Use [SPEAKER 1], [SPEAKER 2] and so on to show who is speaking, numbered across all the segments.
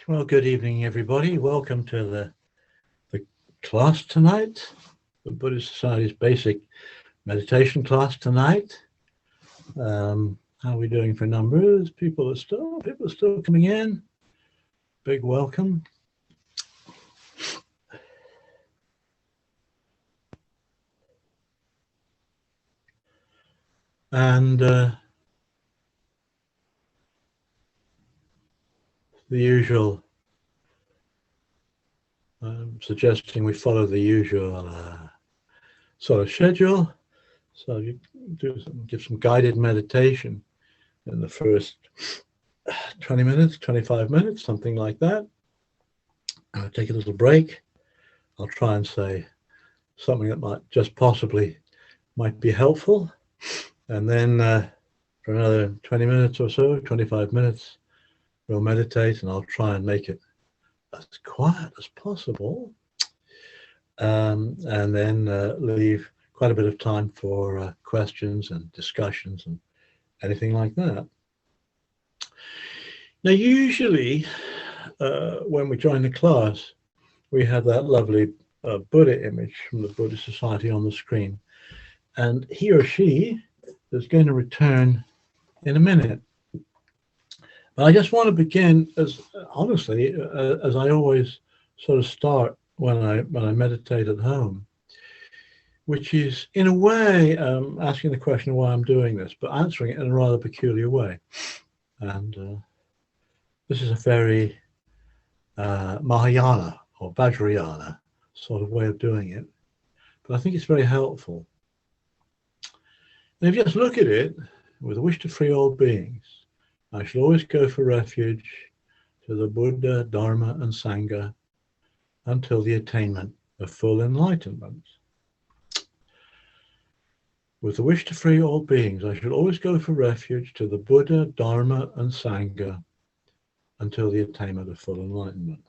[SPEAKER 1] Well, good evening, everybody. Welcome to the class tonight, the Buddhist Society's basic meditation class tonight. How are we doing for numbers? People are still coming in. Big welcome. And the usual, suggesting we follow the usual sort of schedule. So you give some guided meditation in the first 20 minutes, 25 minutes, something like that. Take a little break. I'll try and say something that might just possibly might be helpful. And then for another 20 minutes or so, 25 minutes, we'll meditate, and I'll try and make it as quiet as possible. And then leave quite a bit of time for questions and discussions and anything like that. Now, usually when we join the class, we have that lovely Buddha image from the Buddhist Society on the screen. And he or she is going to return in a minute. But I just want to begin as honestly as I always sort of start when I meditate at home, which is in a way asking the question why I'm doing this, but answering it in a rather peculiar way. And this is a very Mahayana or Vajrayana sort of way of doing it, but I think it's very helpful. And if you just look at it, with a wish to free all beings, I shall always go for refuge to the Buddha, Dharma, and Sangha until the attainment of full enlightenment. With the wish to free all beings, I shall always go for refuge to the Buddha, Dharma, and Sangha until the attainment of full enlightenment.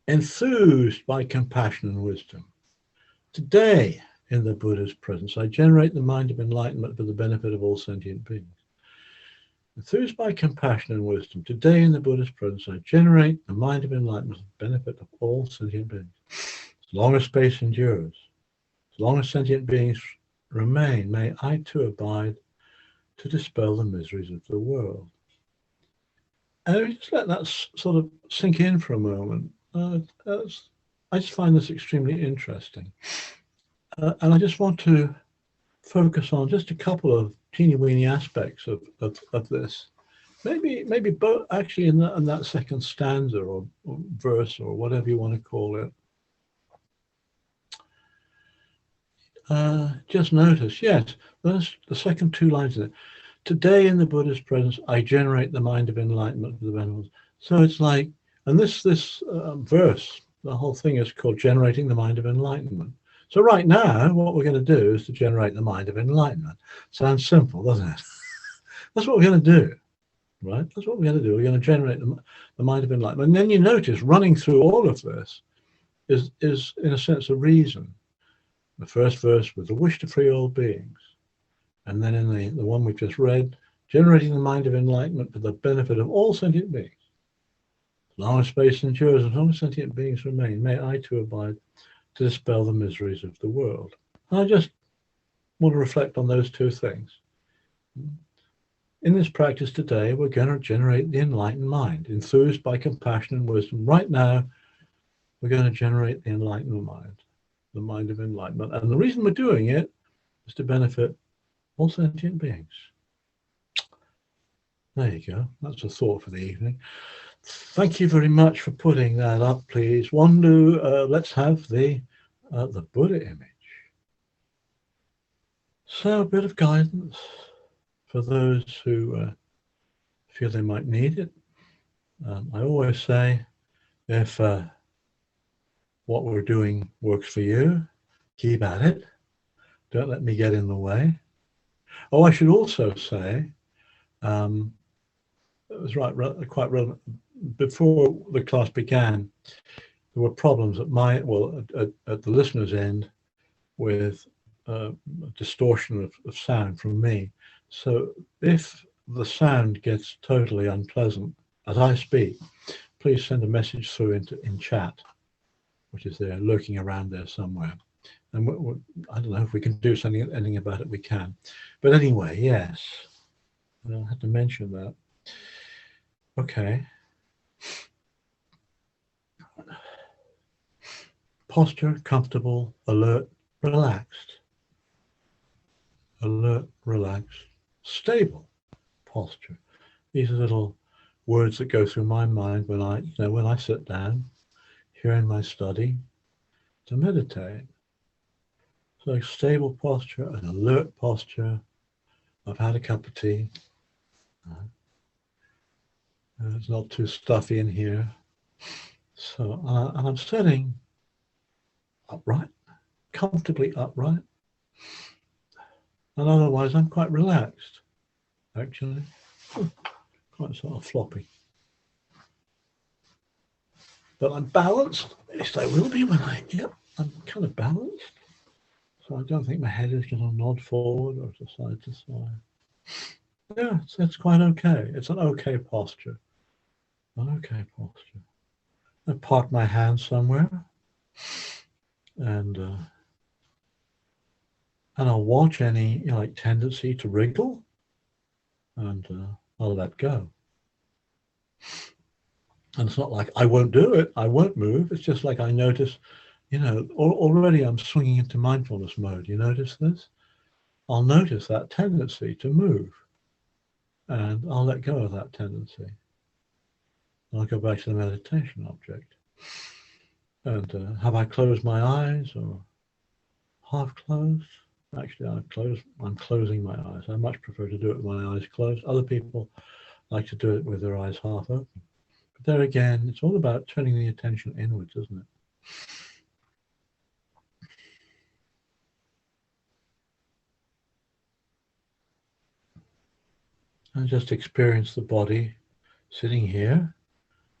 [SPEAKER 1] Enthused by compassion and wisdom, today in the Buddha's presence, I generate the mind of enlightenment for the benefit of all sentient beings. Enthused by compassion and wisdom, today in the Buddha's presence, I generate the mind of enlightenment for the benefit of all sentient beings. As long as space endures, as long as sentient beings remain, may I too abide to dispel the miseries of the world. And if you just let that sort of sink in for a moment, I just find this extremely interesting. And I just want to focus on just a couple of teeny-weeny aspects of this. Maybe both actually in that second stanza or verse or whatever you want to call it. Just notice, yes, there's the second two lines in it. Today in the Buddha's presence, I generate the mind of enlightenment for the benefit. So it's like, and this verse, the whole thing is called generating the mind of enlightenment. So right now, what we're going to do is to generate the mind of enlightenment. Sounds simple, doesn't it? That's what we're going to do, right? That's what we're going to do. We're going to generate the mind of enlightenment. And then you notice running through all of this is in a sense, a reason. The first verse with the wish to free all beings. And then in the one we've just read, generating the mind of enlightenment for the benefit of all sentient beings. As long as space endures, as long as sentient beings remain, may I too abide to dispel the miseries of the world. And I just want to reflect on those two things. In this practice today, we're going to generate the enlightened mind, enthused by compassion and wisdom. Right now, we're going to generate the enlightened mind, the mind of enlightenment. And the reason we're doing it is to benefit all sentient beings. There you go. That's a thought for the evening. Thank you very much for putting that up, please. Wandu, let's have the Buddha image. So a bit of guidance for those who feel they might need it. I always say, if what we're doing works for you, keep at it. Don't let me get in the way. Oh, I should also say, it was quite relevant. Before the class began, there were problems at at the listener's end with distortion of sound from me. So if the sound gets totally unpleasant, as I speak, please send a message through in chat, which is there, lurking around there somewhere. And I don't know if we can do anything about it. We can, but anyway, yes, I had to mention that. Okay. Posture, comfortable, alert, relaxed. Alert, relaxed, stable posture. These are little words that go through my mind when I sit down here in my study to meditate. So stable posture, an alert posture. I've had a cup of tea. It's not too stuffy in here. So, and I'm sitting upright, comfortably upright. And otherwise, I'm quite relaxed, actually. Quite sort of floppy. But I'm balanced. At least I will be when I'm kind of balanced. So I don't think my head is going to nod forward or to side to side. Yeah, it's quite okay. It's an okay posture. An okay posture. I park my hands somewhere, and I'll watch any tendency to wriggle, and I'll let go. And it's not like I won't do it. I won't move. It's just like I notice. Already I'm swinging into mindfulness mode. You notice this? I'll notice that tendency to move, and I'll let go of that tendency. And I'll go back to the meditation object. And have I closed my eyes or half closed? Actually, I'm closing my eyes. I much prefer to do it with my eyes closed. Other people like to do it with their eyes half open. But there again, it's all about turning the attention inwards, isn't it? And just experience the body sitting here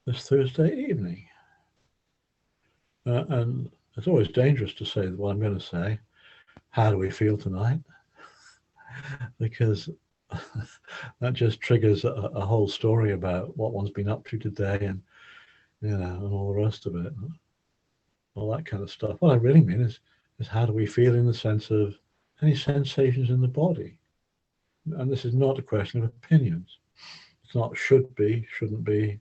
[SPEAKER 1] this Thursday evening. And it's always dangerous to say what I'm going to say. How do we feel tonight? Because that just triggers a whole story about what one's been up to today and all the rest of it. All that kind of stuff. What I really mean is how do we feel in the sense of any sensations in the body? And this is not a question of opinions. It's not should be, shouldn't be.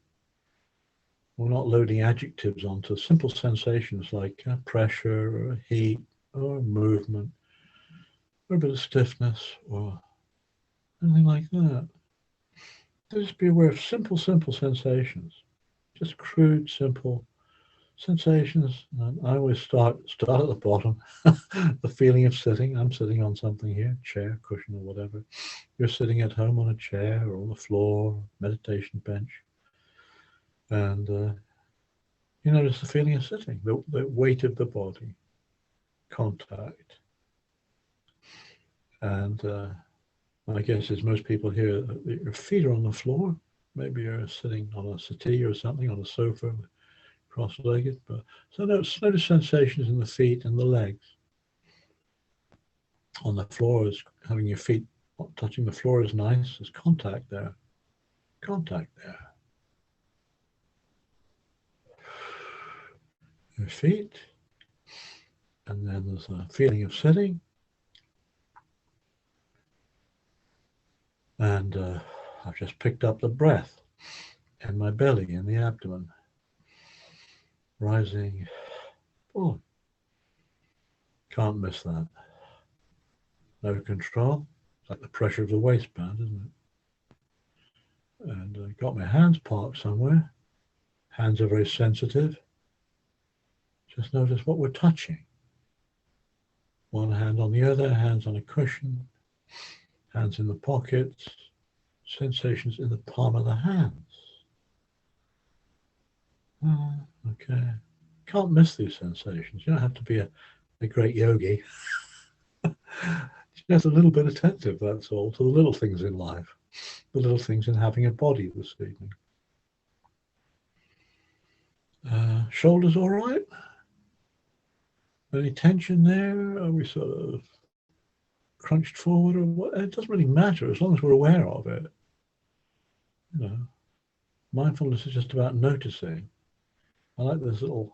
[SPEAKER 1] We're not loading adjectives onto simple sensations like pressure or heat or movement or a bit of stiffness or anything like that. Just be aware of simple sensations. Just crude, simple sensations. And I always start at the bottom. The feeling of sitting. I'm sitting on something here, chair, cushion, or whatever. You're sitting at home on a chair or on the floor, meditation bench. And you notice the feeling of sitting, the weight of the body, contact. And my guess is most people here, your feet are on the floor. Maybe you're sitting on a settee or something, on a sofa, cross-legged. So notice sensations in the feet and the legs. On the floor, is having your feet touching the floor is nice. There's contact there. Contact there. Your feet. And then there's a feeling of sitting. And I've just picked up the breath in my belly, in the abdomen. Rising. Oh, can't miss that. No control. It's like the pressure of the waistband, isn't it? And I've got my hands parked somewhere. Hands are very sensitive. Just notice what we're touching. One hand on the other, hands on a cushion, hands in the pockets, sensations in the palm of the hands. Okay. Can't miss these sensations. You don't have to be a great yogi. Just a little bit attentive, that's all, to the little things in life, the little things in having a body this evening. Shoulders all right? Any tension there? Are we sort of crunched forward or what? It doesn't really matter as long as we're aware of it. Mindfulness is just about noticing. I like this little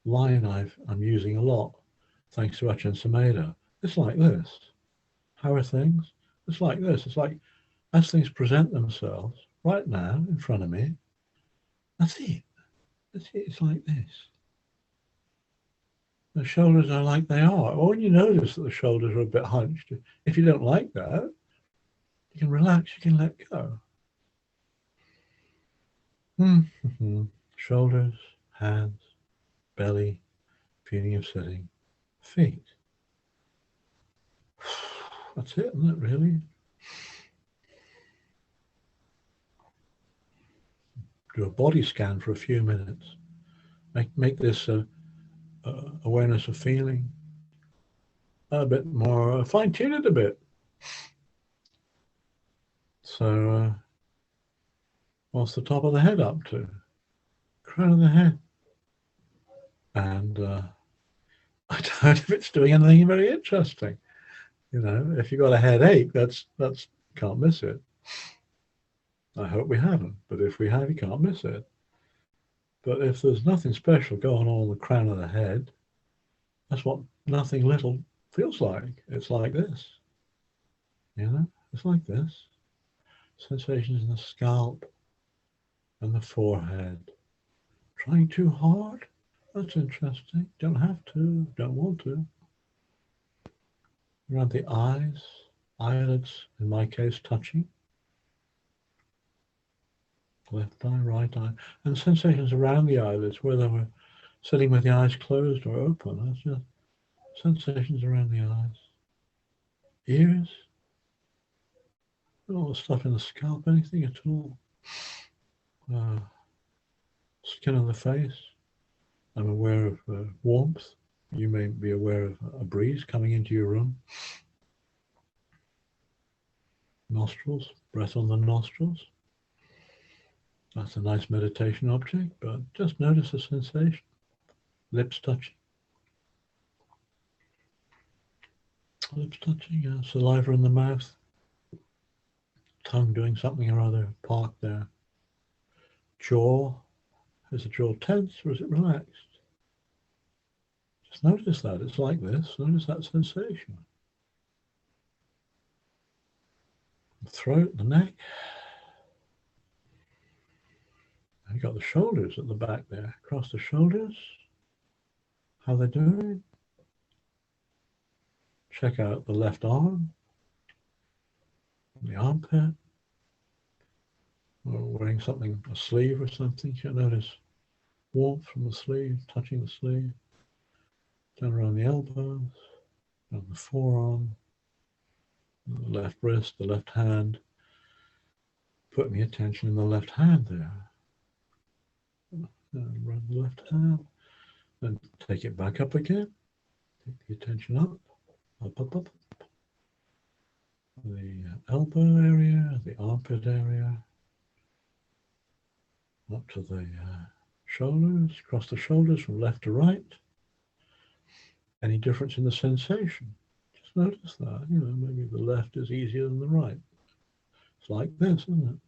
[SPEAKER 1] line I'm using a lot, thanks to Ajahn Sumedho. It's like this. How are things? It's like this. It's like as things present themselves right now in front of me, that's it. That's it. It's like this. The shoulders are like they are. Well, when you notice that the shoulders are a bit hunched, if you don't like that, you can relax, you can let go. Shoulders, hands, belly, feeling of sitting, feet. That's it, isn't it, really? Do a body scan for a few minutes. Make this awareness of feeling a bit more, fine-tune it a bit. So, what's the top of the head up to? Crown of the head. And I don't know if it's doing anything very interesting. You know, if you've got a headache, that's can't miss it. I hope we haven't, but if we have, you can't miss it. But if there's nothing special going on the crown of the head, that's what nothing little feels like. It's like this. You know, it's like this. Sensations in the scalp and the forehead. Trying too hard? That's interesting. Don't have to, don't want to. Around the eyes, eyelids, in my case, touching. Left eye, right eye. And sensations around the eyelids, whether we're sitting with the eyes closed or open. That's just sensations around the eyes. Ears. All the stuff in the scalp, anything at all. Skin on the face. I'm aware of warmth. You may be aware of a breeze coming into your room. Nostrils, breath on the nostrils. That's a nice meditation object, but just notice the sensation. Lips touching. Lips touching, saliva in the mouth. Tongue doing something or other, parked there. Jaw. Is the jaw tense or is it relaxed? Just notice that. It's like this. Notice that sensation. The throat, the neck. You've got the shoulders at the back there. Across the shoulders. How they're doing. Check out the left arm. The armpit. Or wearing something, a sleeve or something. You notice warmth from the sleeve, touching the sleeve. Down around the elbows. Down the forearm. The left wrist, the left hand. Putting the attention in the left hand there. Around the left hand. Then take it back up again. Take the attention up. Up, up, up. The elbow area, the armpit area. Up to the shoulders, across the shoulders from left to right. Any difference in the sensation? Just notice that. You know, maybe the left is easier than the right. It's like this, isn't it?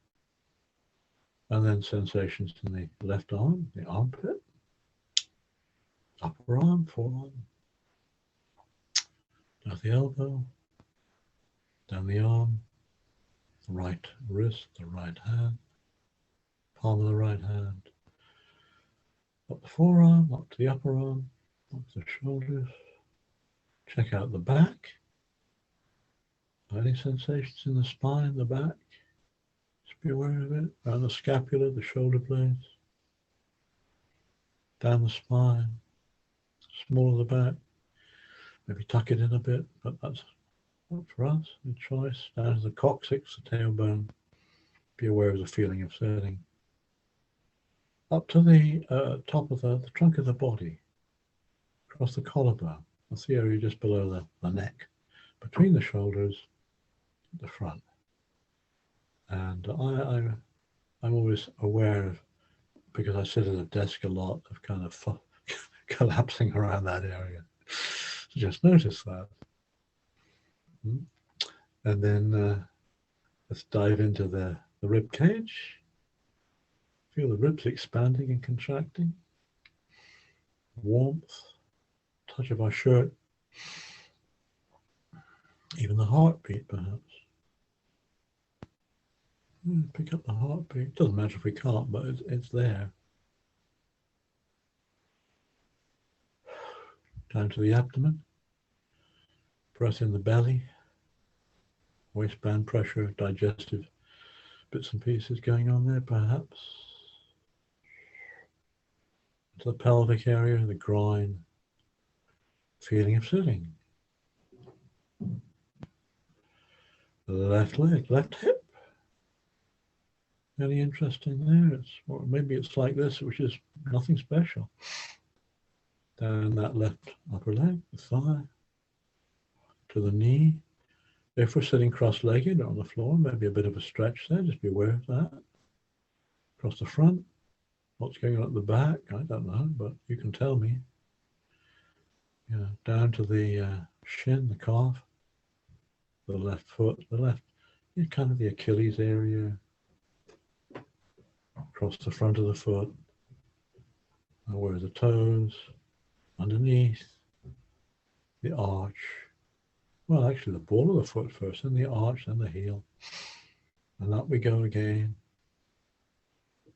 [SPEAKER 1] And then sensations in the left arm, the armpit, upper arm, forearm, down the elbow, down the arm, the right wrist, the right hand, palm of the right hand, up the forearm, up to the upper arm, up to the shoulders. Check out the back. Any sensations in the spine, the back? Just be aware of it. Around the scapula, the shoulder blades. Down the spine. Small of the back. Maybe tuck it in a bit, but that's not for us. A choice. Down to the coccyx, the tailbone. Be aware of the feeling of sitting. Up to the top of the trunk of the body. Across the collarbone. That's the area just below the neck. Between the shoulders, the front. And I'm always aware of, because I sit at a desk a lot, of kind of collapsing around that area. So just notice that. And then let's dive into the rib cage. Feel the ribs expanding and contracting. Warmth, touch of our shirt, even the heartbeat perhaps. Pick up the heartbeat. Doesn't matter if we can't, but it's there. Down to the abdomen. Breath in the belly. Waistband pressure, digestive bits and pieces going on there perhaps. To the pelvic area, the groin. Feeling of sitting. The left leg, left hip. Any interesting there? Or maybe it's like this, which is nothing special. Down that left upper leg, the thigh, to the knee. If we're sitting cross-legged on the floor, maybe a bit of a stretch there, just be aware of that. Across the front, what's going on at the back, I don't know, but you can tell me. Yeah, down to the shin, the calf, the left foot, the left, kind of the Achilles area, across the front of the foot, where the toes, underneath, the arch. Well, actually the ball of the foot first, then the arch, then the heel. And up we go again.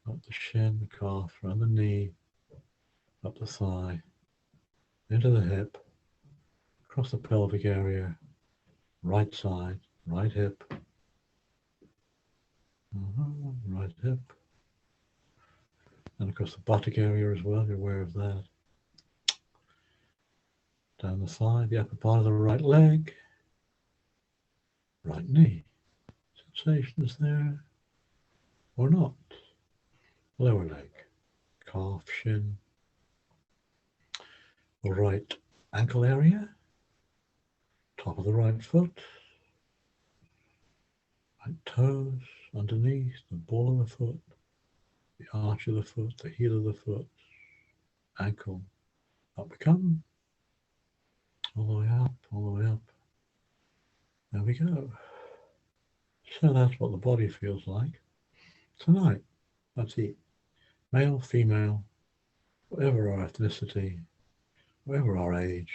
[SPEAKER 1] Up the shin, the calf, around the knee, up the thigh, into the hip, across the pelvic area, right side, right hip, right hip. And across the buttock area as well, you're aware of that. Down the thigh, the upper part of the right leg, right knee. Sensations there or not. Lower leg, calf, shin. The right ankle area, top of the right foot, right toes, underneath, the ball of the foot, the arch of the foot, the heel of the foot, ankle. Up we come. All the way up, all the way up. There we go. So that's what the body feels like tonight. That's it. Male, female, whatever our ethnicity, whatever our age.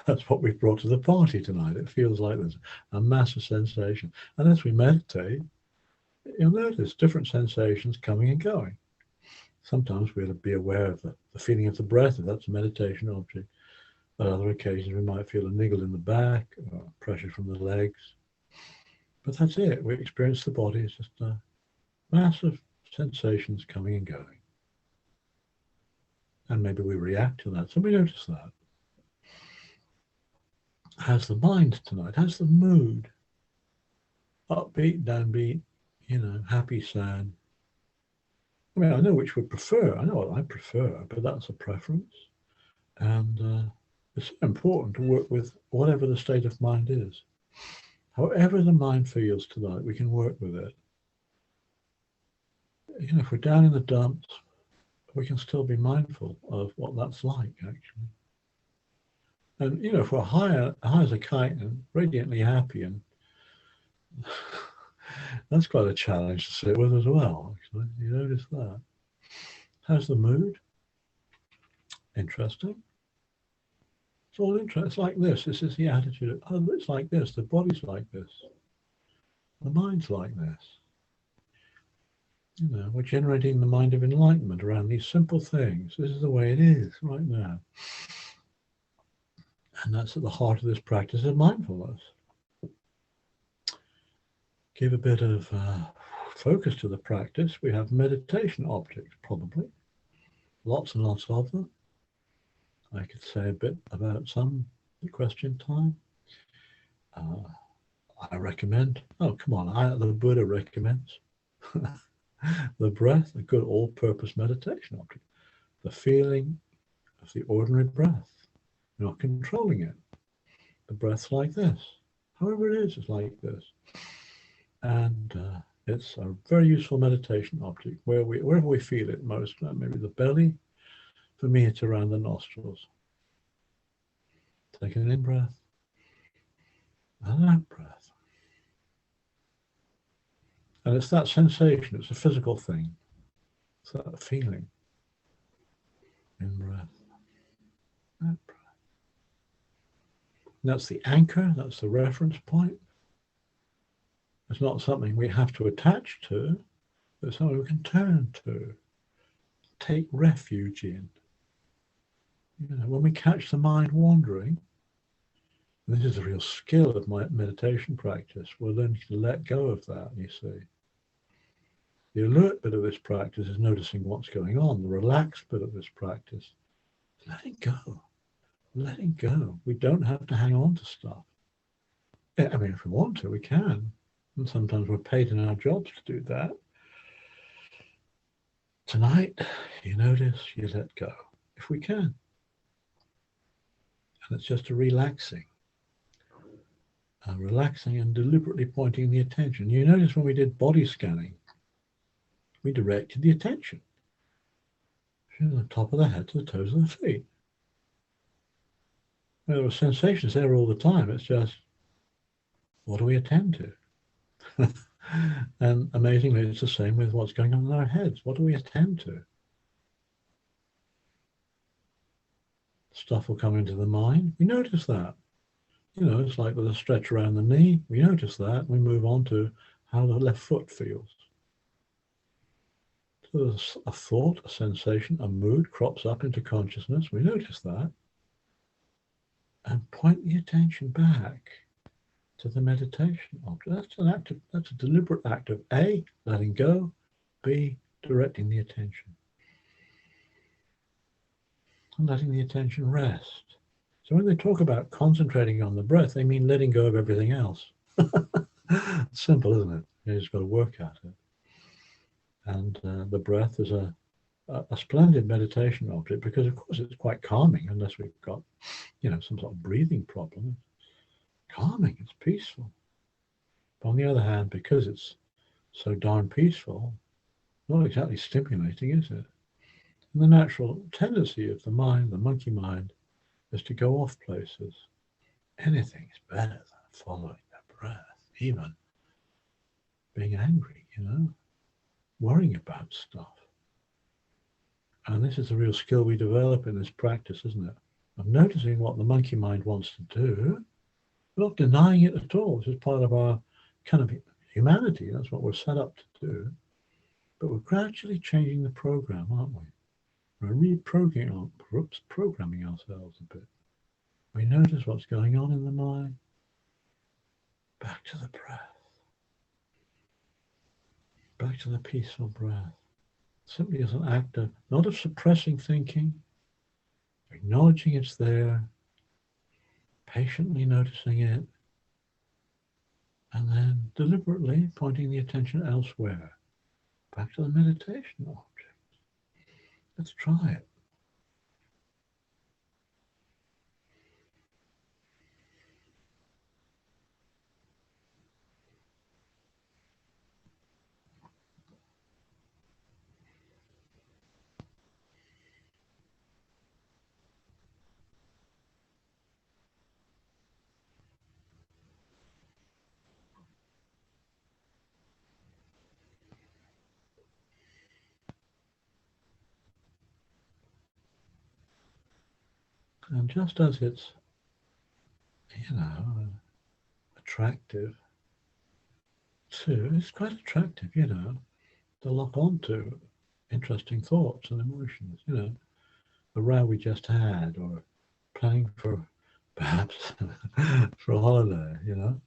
[SPEAKER 1] That's what we've brought to the party tonight. It feels like there's a massive sensation. And as we meditate, you'll notice different sensations coming and going. Sometimes we'll be aware of the feeling of the breath, if that's a meditation object. On other occasions, we might feel a niggle in the back, or pressure from the legs. But that's it. We experience the body as just massive sensations coming and going. And maybe we react to that. So we notice that. How's the mind tonight? How's the mood? Upbeat, downbeat, happy, sad. I mean, I know which we prefer. I know what I prefer, but that's a preference. And it's so important to work with whatever the state of mind is. However the mind feels tonight, we can work with it. If we're down in the dumps, we can still be mindful of what that's like, actually. And, if we're high as a kite and radiantly happy, and that's quite a challenge to sit with as well, actually. You notice that. How's the mood? Interesting. It's all interesting. It's like this. This is the attitude. It's like this. The body's like this. The mind's like this. We're generating the mind of enlightenment around these simple things. This is the way it is right now. And that's at the heart of this practice of mindfulness. Give a bit of focus to the practice. We have meditation objects, probably. Lots and lots of them. I could say a bit about some at question time. I recommend, the Buddha recommends the breath, a good all-purpose meditation object. The feeling of the ordinary breath. You're not controlling it. The breath's like this. However it is, it's like this. And it's a very useful meditation object wherever we feel it most. Maybe the belly. For me, it's around the nostrils. Take an in-breath and an out-breath. And it's that sensation, it's a physical thing. It's that feeling. In breath. Out breath. And that's the anchor, that's the reference point. It's not something we have to attach to, but something we can turn to, take refuge in. You know, when we catch the mind wandering, this is a real skill of my meditation practice, we're learning to let go of that, you see. The alert bit of this practice is noticing what's going on. The relaxed bit of this practice is letting go. Letting go. We don't have to hang on to stuff. I mean, if we want to, we can. And sometimes we're paid in our jobs to do that. Tonight, you notice, you let go, if we can. And it's just a relaxing and deliberately pointing the attention. You notice when we did body scanning, we directed the attention from the top of the head to the toes of the feet. Well, there are sensations there all the time. It's just, what do we attend to? And amazingly, it's the same with what's going on in our heads. What do we attend to? Stuff will come into the mind. We notice that. You know, it's like with a stretch around the knee. We notice that. We move on to how the left foot feels. So there's a thought, a sensation, a mood crops up into consciousness. We notice that. And point the attention back to the meditation object. That's a deliberate act of A, letting go, B, directing the attention. And letting the attention rest. So when they talk about concentrating on the breath, they mean letting go of everything else. It's simple, isn't it? You just got to work at it. And the breath is a splendid meditation object because, of course, it's quite calming unless we've got, you know, some sort of breathing problem. Calming, it's peaceful. But on the other hand, because it's so darn peaceful, not exactly stimulating, is it? And the natural tendency of the mind, the monkey mind, is to go off places. Anything is better than following the breath, even being angry, you know, worrying about stuff. And this is a real skill we develop in this practice, isn't it? Of noticing what the monkey mind wants to do, not denying it at all. This is part of our kind of humanity. That's what we're set up to do. But we're gradually changing the program, aren't we? We're programming ourselves a bit. We notice what's going on in the mind. Back to the breath. Back to the peaceful breath. Simply as an act of, not of suppressing thinking, acknowledging it's there, patiently noticing it, and then deliberately pointing the attention elsewhere, back to the meditation object. Let's try it. And just as it's, you know, attractive too, it's quite attractive, you know, to lock onto interesting thoughts and emotions, you know, the row we just had, or planning for perhaps for a holiday, you know.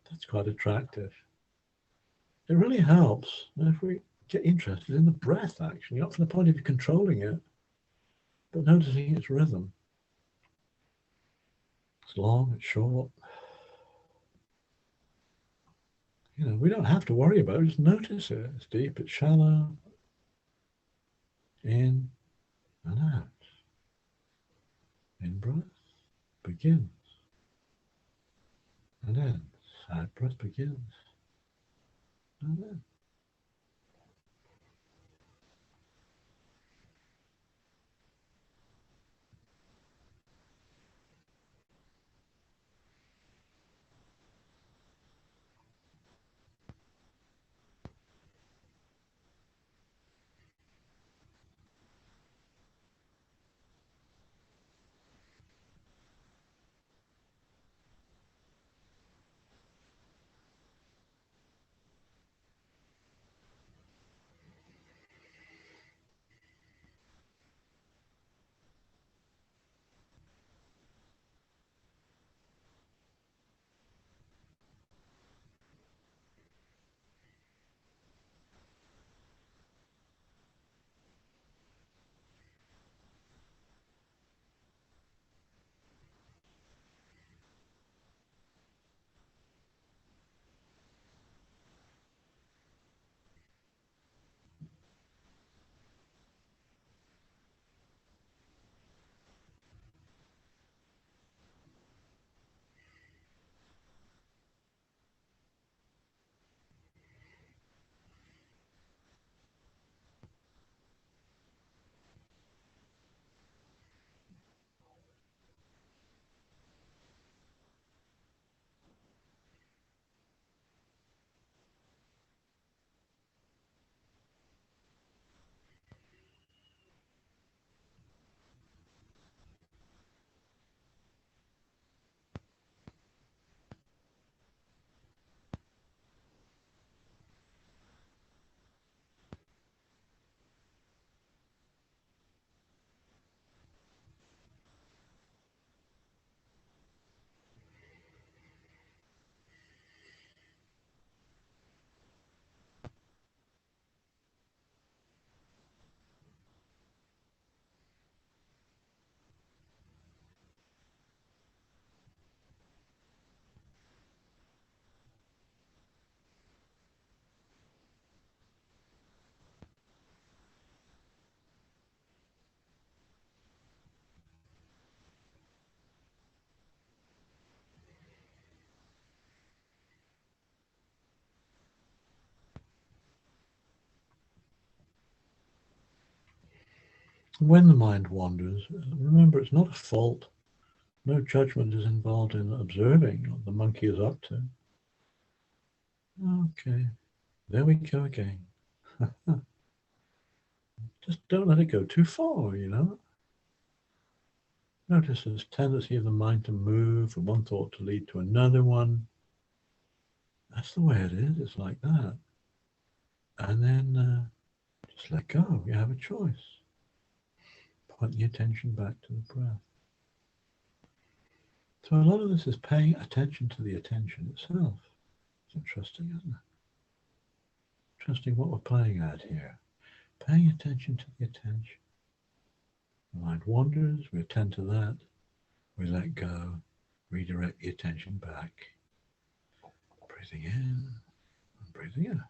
[SPEAKER 1] That's quite attractive. It really helps if we get interested in the breath, actually, not from the point of view of controlling it, but noticing its rhythm. It's long, it's short. You know, we don't have to worry about it, just notice it. It's deep, it's shallow. In and out. In-breath begins and ends. Out-breath begins and ends. When the mind wanders, remember it's not a fault. No judgment is involved in observing what the monkey is up to. Okay, there we go again. Just don't let it go too far, Notice this tendency of the mind to move from one thought to lead to another one. That's the way it is. It's like that. And then just let go. You have a choice. Point the attention back to the breath. So a lot of this is paying attention to the attention itself. It's interesting, isn't it? Interesting what we're playing at here. Paying attention to the attention. The mind wanders, we attend to that, we let go, redirect the attention back. Breathing in and breathing out.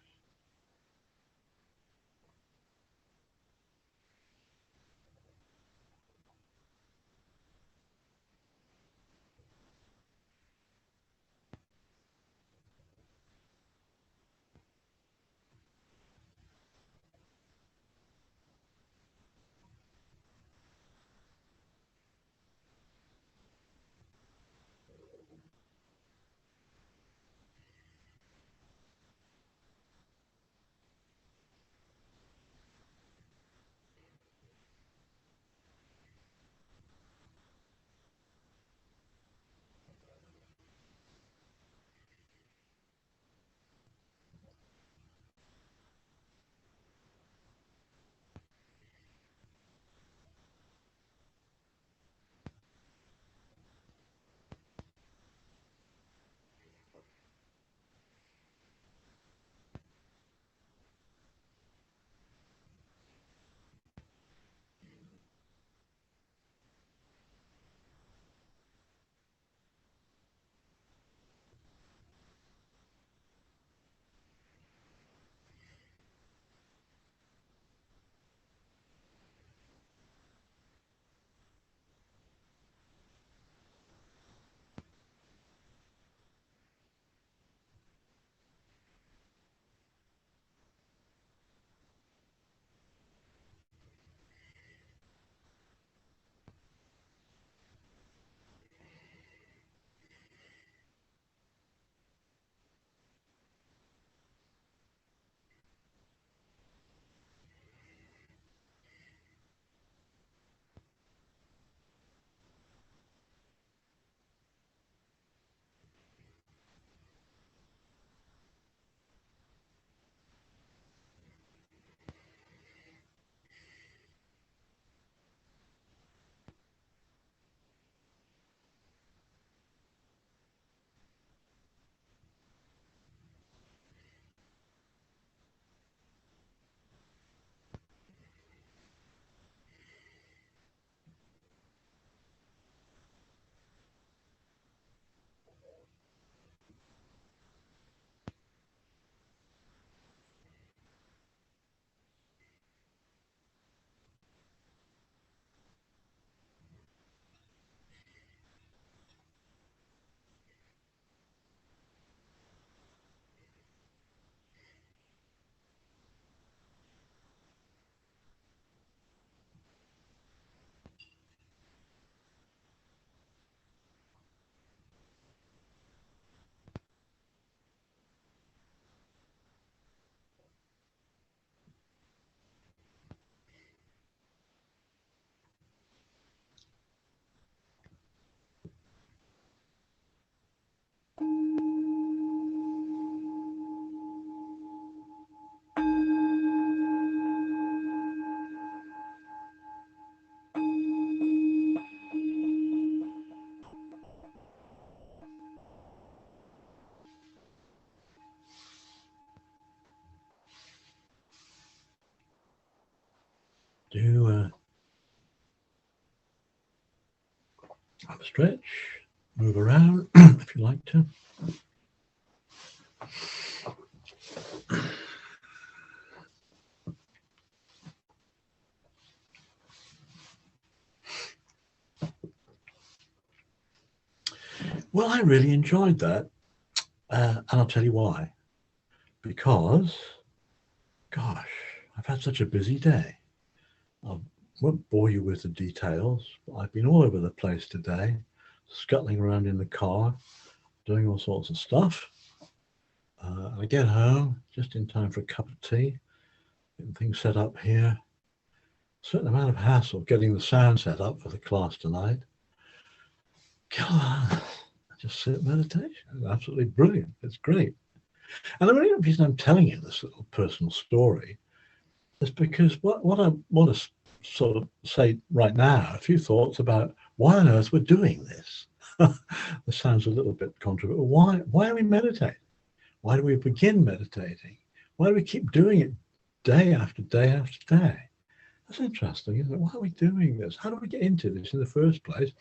[SPEAKER 1] Do have a stretch, move around if you like to. Well, I really enjoyed that, and I'll tell you why. Because, gosh, I've had such a busy day. I've won't bore you with the details, but I've been all over the place today, scuttling around in the car, doing all sorts of stuff. I get home just in time for a cup of tea, getting things set up here. Certain amount of hassle getting the sound set up for the class tonight. Come on, just sit meditation. It's absolutely brilliant. It's great. And the reason I'm telling you this little personal story is because what I want to sort of say right now, a few thoughts about why on earth we're doing this. This sounds a little bit controversial. Why are we meditating? Why do we begin meditating? Why do we keep doing it day after day after day? That's interesting, isn't it? Why are we doing this? How do we get into this in the first place?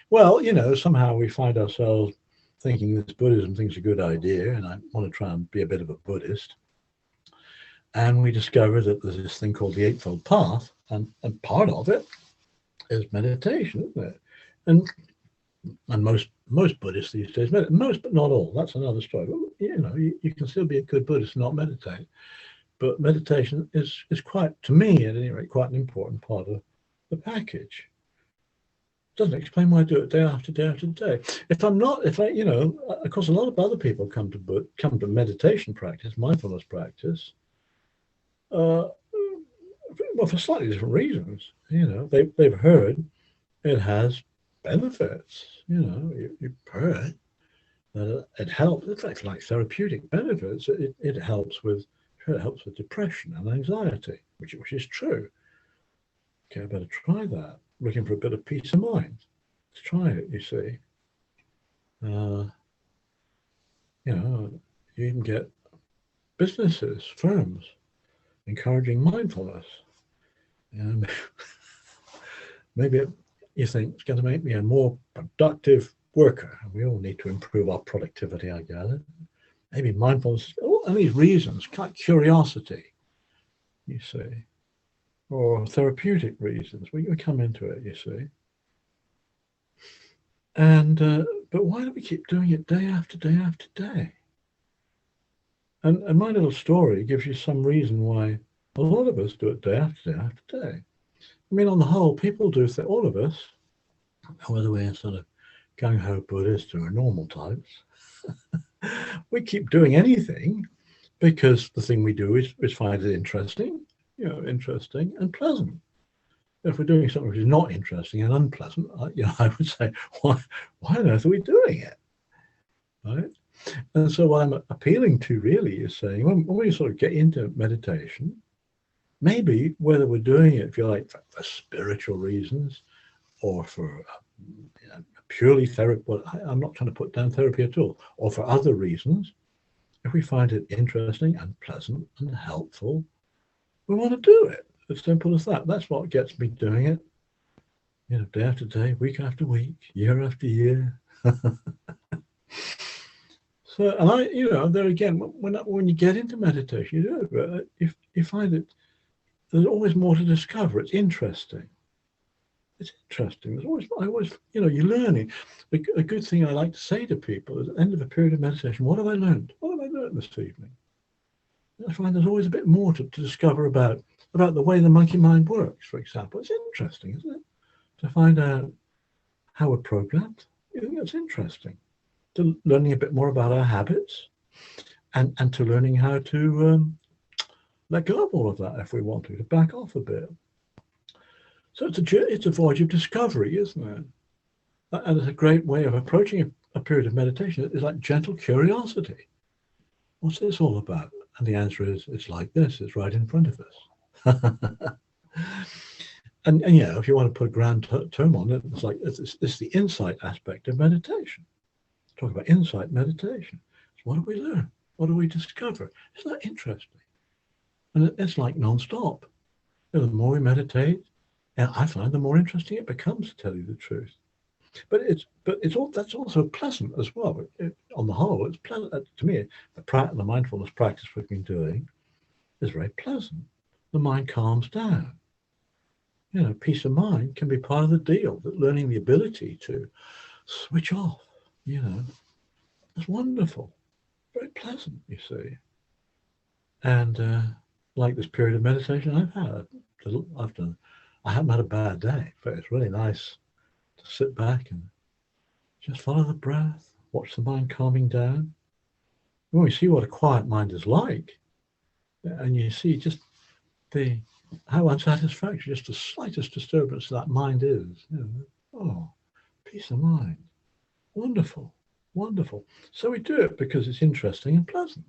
[SPEAKER 1] Well, somehow we find ourselves thinking this Buddhism thing's a good idea, and I want to try and be a bit of a Buddhist. And we discover that there's this thing called the Eightfold Path, and part of it is meditation, isn't it? And most Buddhists these days meditate. Most, but not all. That's another story. You can still be a good Buddhist and not meditate. But meditation is quite, to me at any rate, quite an important part of the package. Doesn't explain why I do it day after day after day. Of course, a lot of other people come to meditation practice, mindfulness practice, well, for slightly different reasons. They've heard it has benefits. You've heard that it helps. In fact, like therapeutic benefits, it helps with depression and anxiety, which is true. Okay, I better try that. Looking for a bit of peace of mind. Let's try it, you see. You even get businesses, firms, encouraging mindfulness. Maybe you think it's going to make me a more productive worker. We all need to improve our productivity, I gather. Maybe mindfulness, and these reasons, like curiosity, you see, or therapeutic reasons. We come into it, you see. And but why do we keep doing it day after day after day? And my little story gives you some reason why a lot of us do it day after day after day. I mean, on the whole, people do all of us, whether we're sort of gung-ho Buddhists or normal types, we keep doing anything because the thing we do is find it interesting, interesting and pleasant. If we're doing something which is not interesting and unpleasant, I would say, why on earth are we doing it? Right? And so what I'm appealing to really is saying, when we sort of get into meditation, maybe whether we're doing it, if you like, for spiritual reasons or for purely therapy, well, I'm not trying to put down therapy at all, or for other reasons, if we find it interesting and pleasant and helpful, we want to do it. As simple as that. That's what gets me doing it. Day after day, week after week, year after year. So, and there again, when you get into meditation, you do it, but if you find it, there's always more to discover. It's interesting. It's interesting. I always, you're learning. A good thing I like to say to people is at the end of a period of meditation, what have I learned? What have I learned this evening? I find there's always a bit more to discover about the way the monkey mind works, for example. It's interesting, isn't it? To find out how we're programmed. I think that's interesting. To learning a bit more about our habits and to learning how to let go of all of that if we want to back off a bit. So it's a voyage of discovery, isn't it? And it's a great way of approaching a period of meditation. It's like gentle curiosity. What's this all about? And the answer is, it's like this. It's right in front of us. and if you want to put a grand term on it, it's like it's the insight aspect of meditation. Talk about insight meditation. So what do we learn? What do we discover? Isn't that interesting? And it's like non-stop. The more we meditate, and I find the more interesting it becomes, to tell you the truth. But that's also pleasant as well. On the whole, it's pleasant to me. The mindfulness practice we've been doing is very pleasant. The mind calms down. Peace of mind can be part of the deal. That learning the ability to switch off. It's wonderful, very pleasant. You see, and like this period of meditation I've had, I've done I haven't had a bad day, but it's really nice to sit back and just follow the breath, watch the mind calming down. When we see what a quiet mind is like, and you see just how unsatisfactory just the slightest disturbance of that mind is. Oh, peace of mind. Wonderful, wonderful. So we do it because it's interesting and pleasant.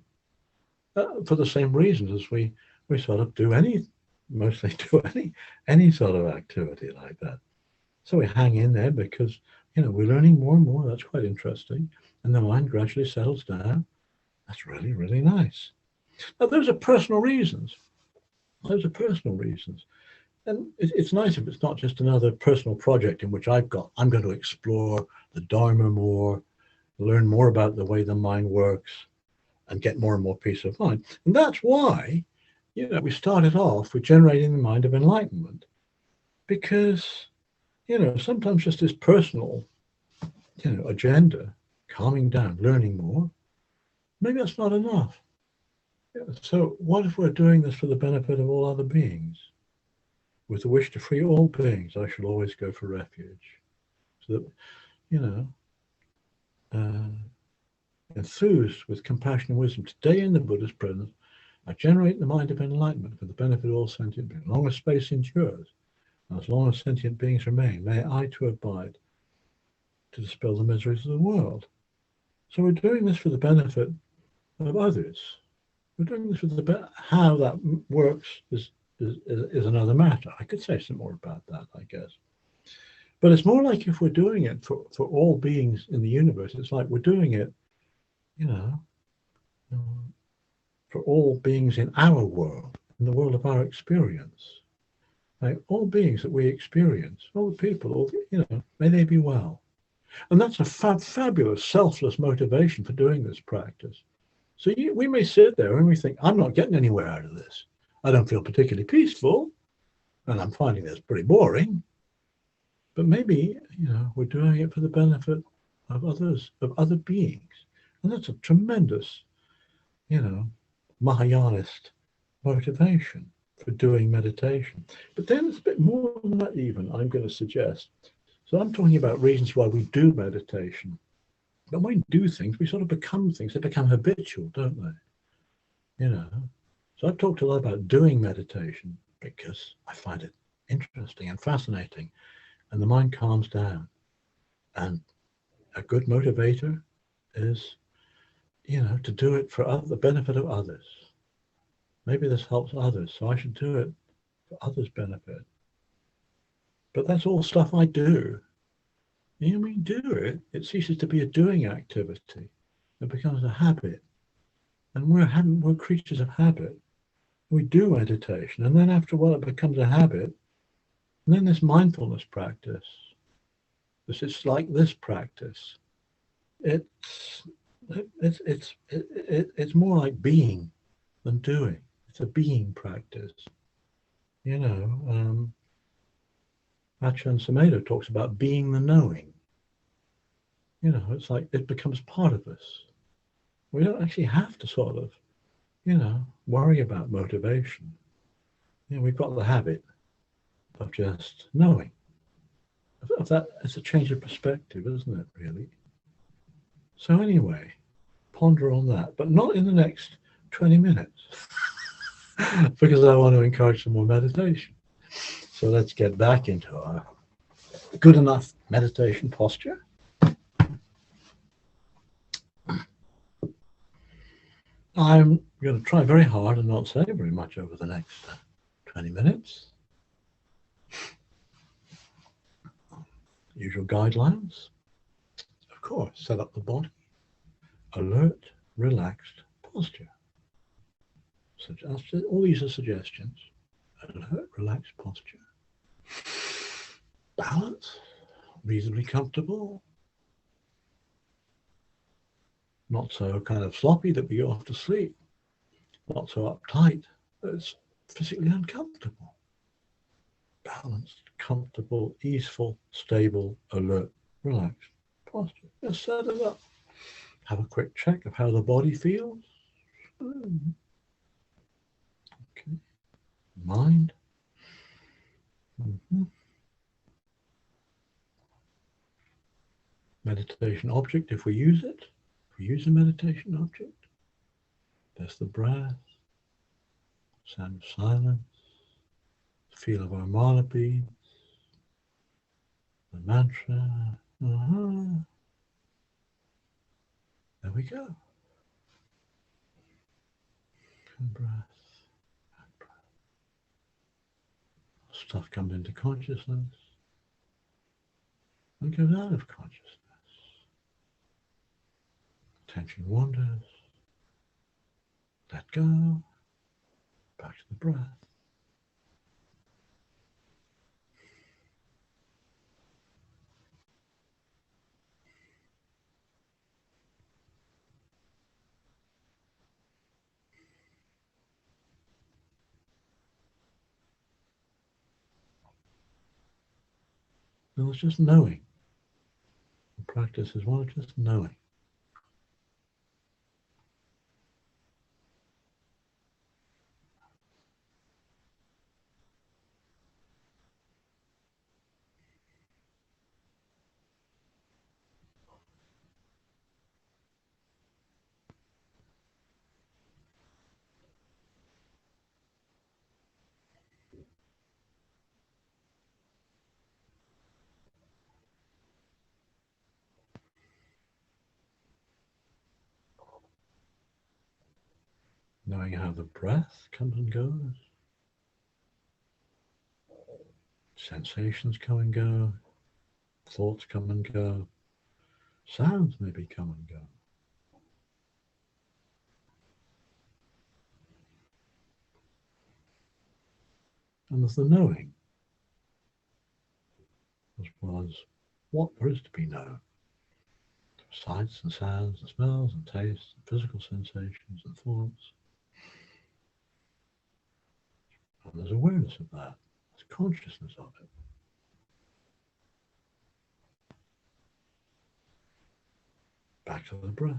[SPEAKER 1] For the same reasons as we sort of mostly do any sort of activity like that. So we hang in there because, we're learning more and more. That's quite interesting. And the mind gradually settles down. That's really, really nice. Now, those are personal reasons. Those are personal reasons. And it's nice if it's not just another personal project in which I'm going to explore the Dharma more, learn more about the way the mind works, and get more and more peace of mind. And that's why, we started off with generating the mind of enlightenment. Because, sometimes just this personal, agenda, calming down, learning more, maybe that's not enough. So what if we're doing this for the benefit of all other beings? With the wish to free all beings, I shall always go for refuge. So that, enthused with compassion and wisdom, today in the Buddha's presence, I generate the mind of enlightenment for the benefit of all sentient beings. As long as space endures, and as long as sentient beings remain, may I too abide to dispel the miseries of the world. So we're doing this for the benefit of others. We're doing this for the how that works is another matter. I could say some more about that, I guess. But it's more like if we're doing it for all beings in the universe, it's like we're doing it, for all beings in our world, in the world of our experience. Like all beings that we experience, all the people, may they be well. And that's a fabulous, selfless motivation for doing this practice. So we may sit there and we think, I'm not getting anywhere out of this. I don't feel particularly peaceful, and I'm finding this pretty boring. But maybe, we're doing it for the benefit of others, of other beings. And that's a tremendous, Mahayanist motivation for doing meditation. But then it's a bit more than that even, I'm going to suggest. So I'm talking about reasons why we do meditation. But when we do things, we sort of become things. They become habitual, don't they? So I've talked a lot about doing meditation because I find it interesting and fascinating. And the mind calms down. And a good motivator is, to do it for the benefit of others. Maybe this helps others, so I should do it for others' benefit. But that's all stuff I do. When we do it, it ceases to be a doing activity. It becomes a habit. And we're creatures of habit. We do meditation, and then after a while it becomes a habit. And then this mindfulness practice, it's like this practice. It's more like being than doing. It's a being practice. Ajahn Subhaddo talks about being the knowing. It's like it becomes part of us. We don't actually have to sort of, worry about motivation. We've got the habit of just knowing. Of that, it's a change of perspective, isn't it, really? So anyway, ponder on that, but not in the next 20 minutes, because I want to encourage some more meditation. So let's get back into our good enough meditation posture. I'm going to try very hard and not say very much over the next 20 minutes. Usual guidelines. Of course, set up the body. Alert, relaxed posture. So all these are suggestions. Alert, relaxed posture. Balance, reasonably comfortable. Not so kind of sloppy that we go off to sleep. Not so uptight that it's physically uncomfortable. Balanced, comfortable, easeful, stable, alert, relaxed posture. Just set it up. Have a quick check of how the body feels. Okay. Mind. Mhm. Meditation object, if we use it, if we use a meditation object, there's the breath, sound of silence, the feel of our mana beads, the mantra. There we go. And breath. And breath. Stuff comes into consciousness and goes out of consciousness. Attention wanders. Let go. Back to the breath. And it's just knowing. The practice is one of just knowing. Knowing how the breath comes and goes. Sensations come and go. Thoughts come and go. Sounds maybe come and go. And there's the knowing, as well as what there is to be known. Sights and sounds and smells and tastes and physical sensations and thoughts. And there's awareness of that. There's consciousness of it. Back to the breath.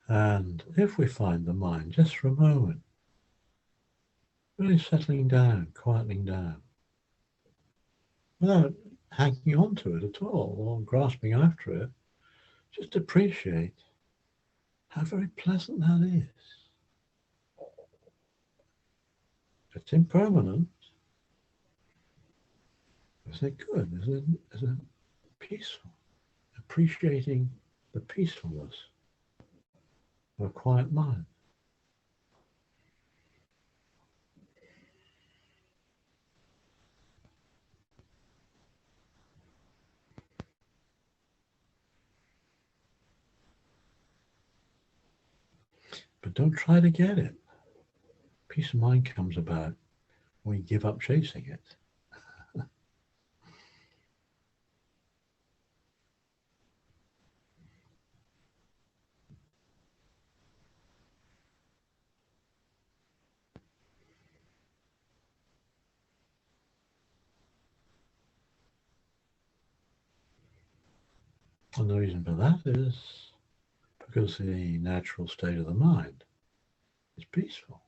[SPEAKER 1] And if we find the mind just for a moment, really settling down, quietening down, without hanging on to it at all or grasping after it, just appreciate how very pleasant that is. It's impermanent. Is it good? Is it peaceful? Appreciating the peacefulness of a quiet mind. But don't try to get it. Peace of mind comes about when we give up chasing it. And the reason for that is because the natural state of the mind is peaceful.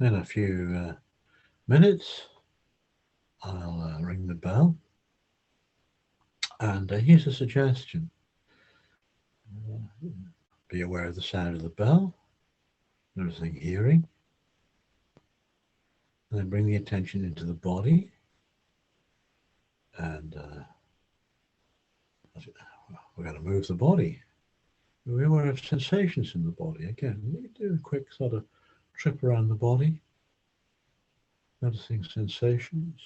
[SPEAKER 1] In a few minutes, I'll ring the bell. And here's a suggestion. Be aware of the sound of the bell, noticing hearing, and then bring the attention into the body. And we're going to move the body. We're aware of sensations in the body. Again, you do a quick sort of trip around the body, noticing sensations.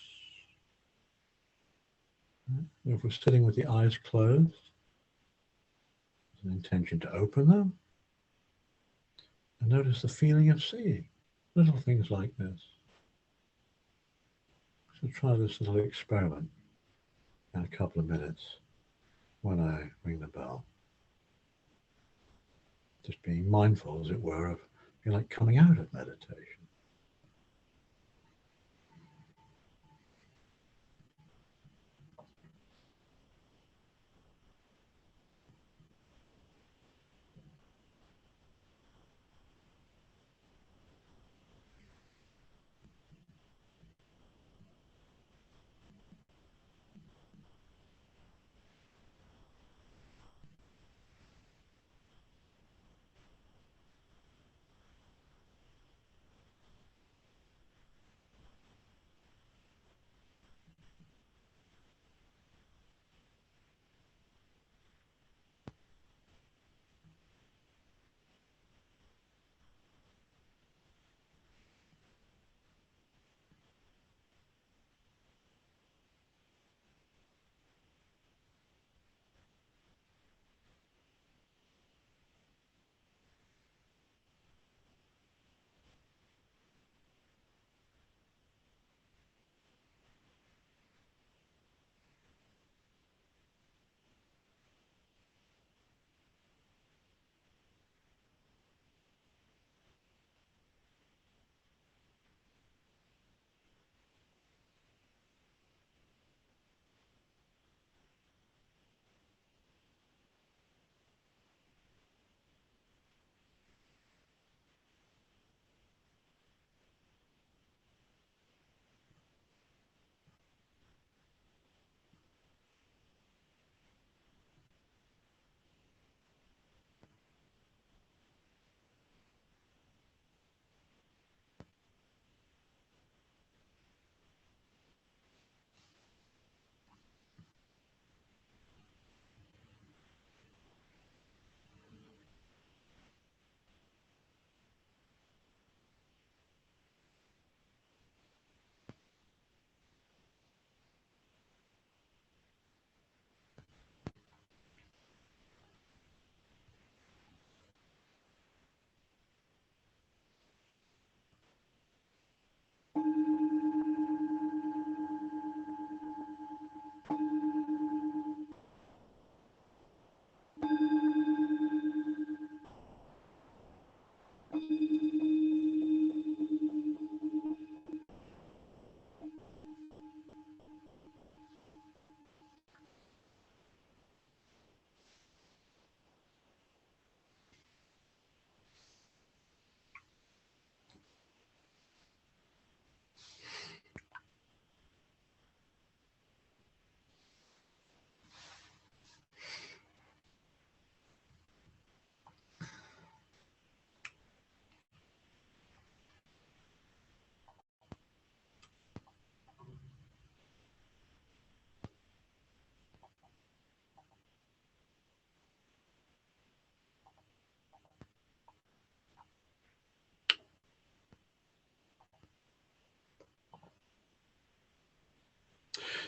[SPEAKER 1] If we're sitting with the eyes closed, there's an intention to open them. And notice the feeling of seeing. Little things like this. So try this little experiment in a couple of minutes when I ring the bell. Just being mindful, as it were, of being like coming out of meditation.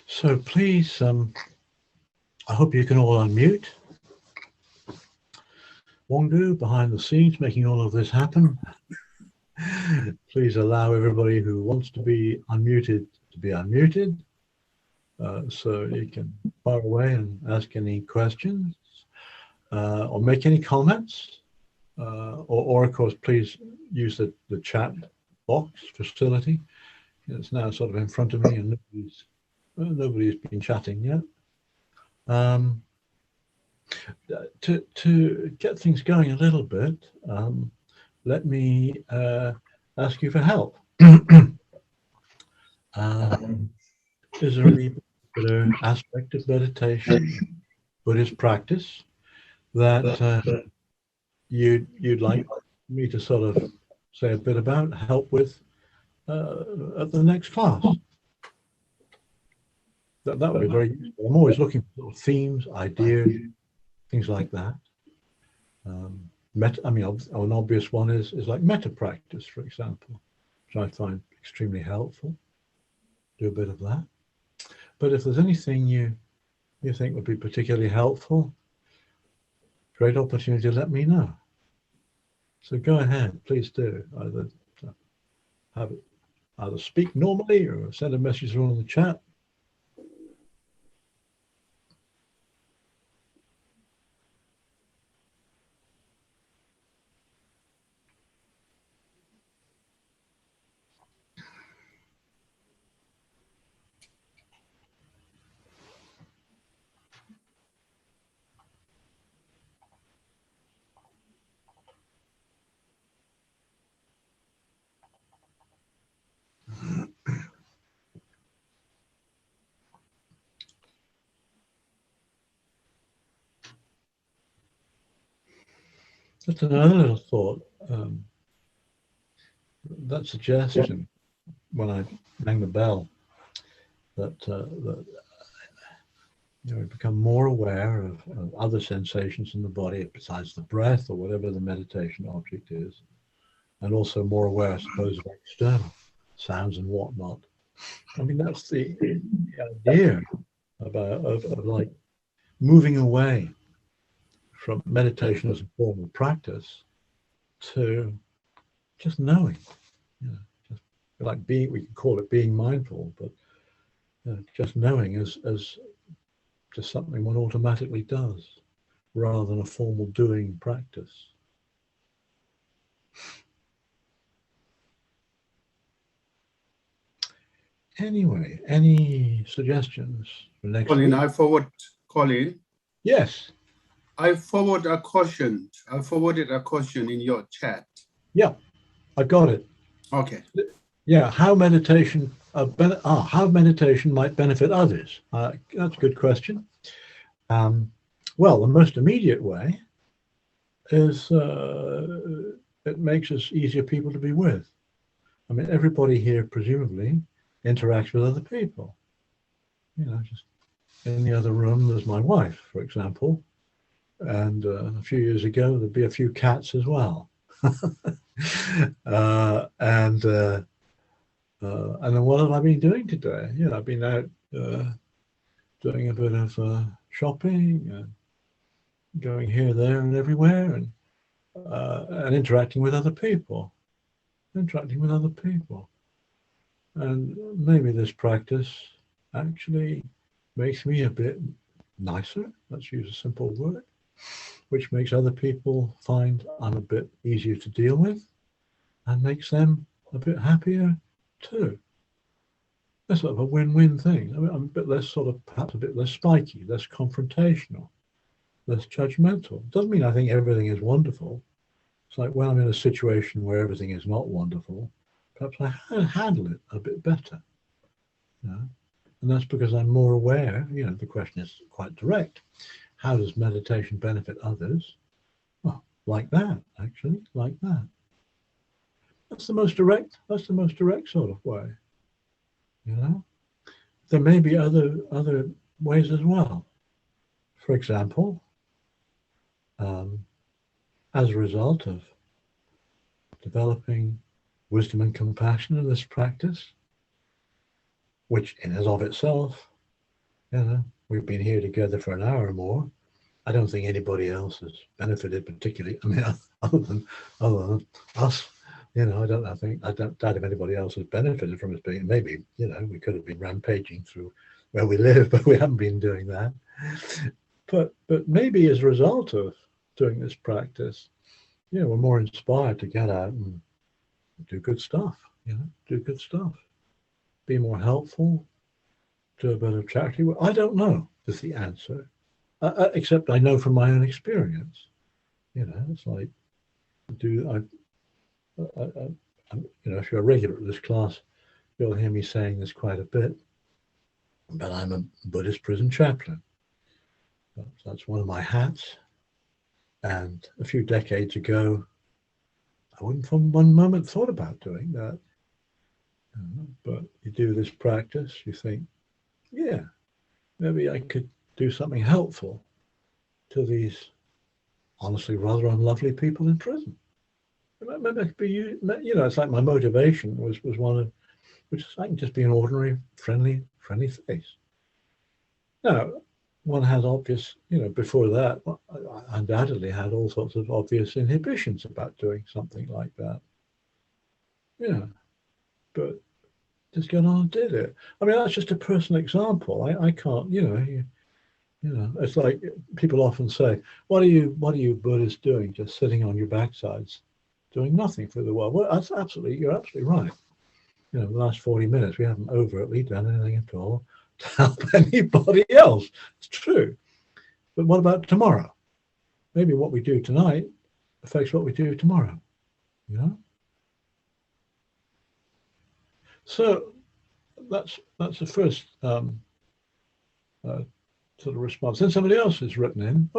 [SPEAKER 1] So please, I hope you can all unmute. Wongdu behind the scenes making all of this happen. Please allow everybody who wants to be unmuted to be unmuted, so you can fire away and ask any questions or make any comments, or of course please use the chat box facility. It's now sort of in front of me and nobody's been chatting yet. To get things going a little bit, let me ask you for help. Is there any particular aspect of meditation, Buddhist practice, that you'd like me to sort of say a bit about, help with at the next class? That would be very useful. I'm always looking for themes, ideas, things like that. I mean, an obvious one is like metta practice, for example, which I find extremely helpful. Do a bit of that. But if there's anything you think would be particularly helpful, great opportunity to let me know. So go ahead, please do. Either speak normally or send a message through on the chat. Just another little thought. That suggestion when I rang the bell that we become more aware of other sensations in the body besides the breath or whatever the meditation object is, and also more aware, I suppose, of external sounds and whatnot. I mean, that's the idea of like moving away from meditation as a form of practice to just knowing, just like being, we can call it being mindful, but just knowing as just something one automatically does rather than a formal doing practice. Anyway, any suggestions for next
[SPEAKER 2] Colin,
[SPEAKER 1] week?
[SPEAKER 2] Colin.
[SPEAKER 1] Yes.
[SPEAKER 2] I forwarded a question in your chat.
[SPEAKER 1] Yeah, I got it.
[SPEAKER 2] Okay.
[SPEAKER 1] Yeah, how meditation might benefit others. That's a good question. Well, the most immediate way is it makes us easier people to be with. I mean, everybody here presumably interacts with other people. Just in the other room, there's my wife, for example. And a few years ago, there'd be a few cats as well. And then what have I been doing today? I've been out doing a bit of shopping, going here, there, and everywhere, and interacting with other people. And maybe this practice actually makes me a bit nicer. Let's use a simple word, which makes other people find I'm a bit easier to deal with and makes them a bit happier too. That's sort of a win-win thing. I mean, I'm a bit less perhaps a bit less spiky, less confrontational, less judgmental. Doesn't mean I think everything is wonderful. It's like when I'm in a situation where everything is not wonderful, perhaps I handle it a bit better. And that's because I'm more aware. The question is quite direct. How does meditation benefit others? Well, like that, actually, like that. That's the most direct sort of way. There may be other ways as well. For example, as a result of developing wisdom and compassion in this practice, which in and of itself, we've been here together for an hour or more. I don't think anybody else has benefited particularly. I mean, other than us, I don't doubt if anybody else has benefited from us being. Maybe we could have been rampaging through where we live, but we haven't been doing that. But maybe as a result of doing this practice, we're more inspired to get out and do good stuff. Do good stuff. Be more helpful. Do a bit of charity. Well, I don't know is the answer. Except I know from my own experience. It's like if you're a regular at this class, you'll hear me saying this quite a bit, but I'm a Buddhist prison chaplain. That's one of my hats. And a few decades ago, I wouldn't for one moment thought about doing that. But you do this practice, you think, yeah, maybe I could do something helpful to these honestly rather unlovely people in prison. Maybe I could be, it's like my motivation was one of, which is I can just be an ordinary, friendly face. Now, one has obvious, before that, I undoubtedly had all sorts of obvious inhibitions about doing something like that. Yeah, but just got on and did it. I mean, that's just a personal example. I can't, it's like people often say, what are you Buddhists doing? Just sitting on your backsides, doing nothing for the world. Well, you're absolutely right. The last 40 minutes, we haven't overtly done anything at all to help anybody else. It's true. But what about tomorrow? Maybe what we do tonight affects what we do tomorrow, So that's the first sort of response. Then somebody else has written in,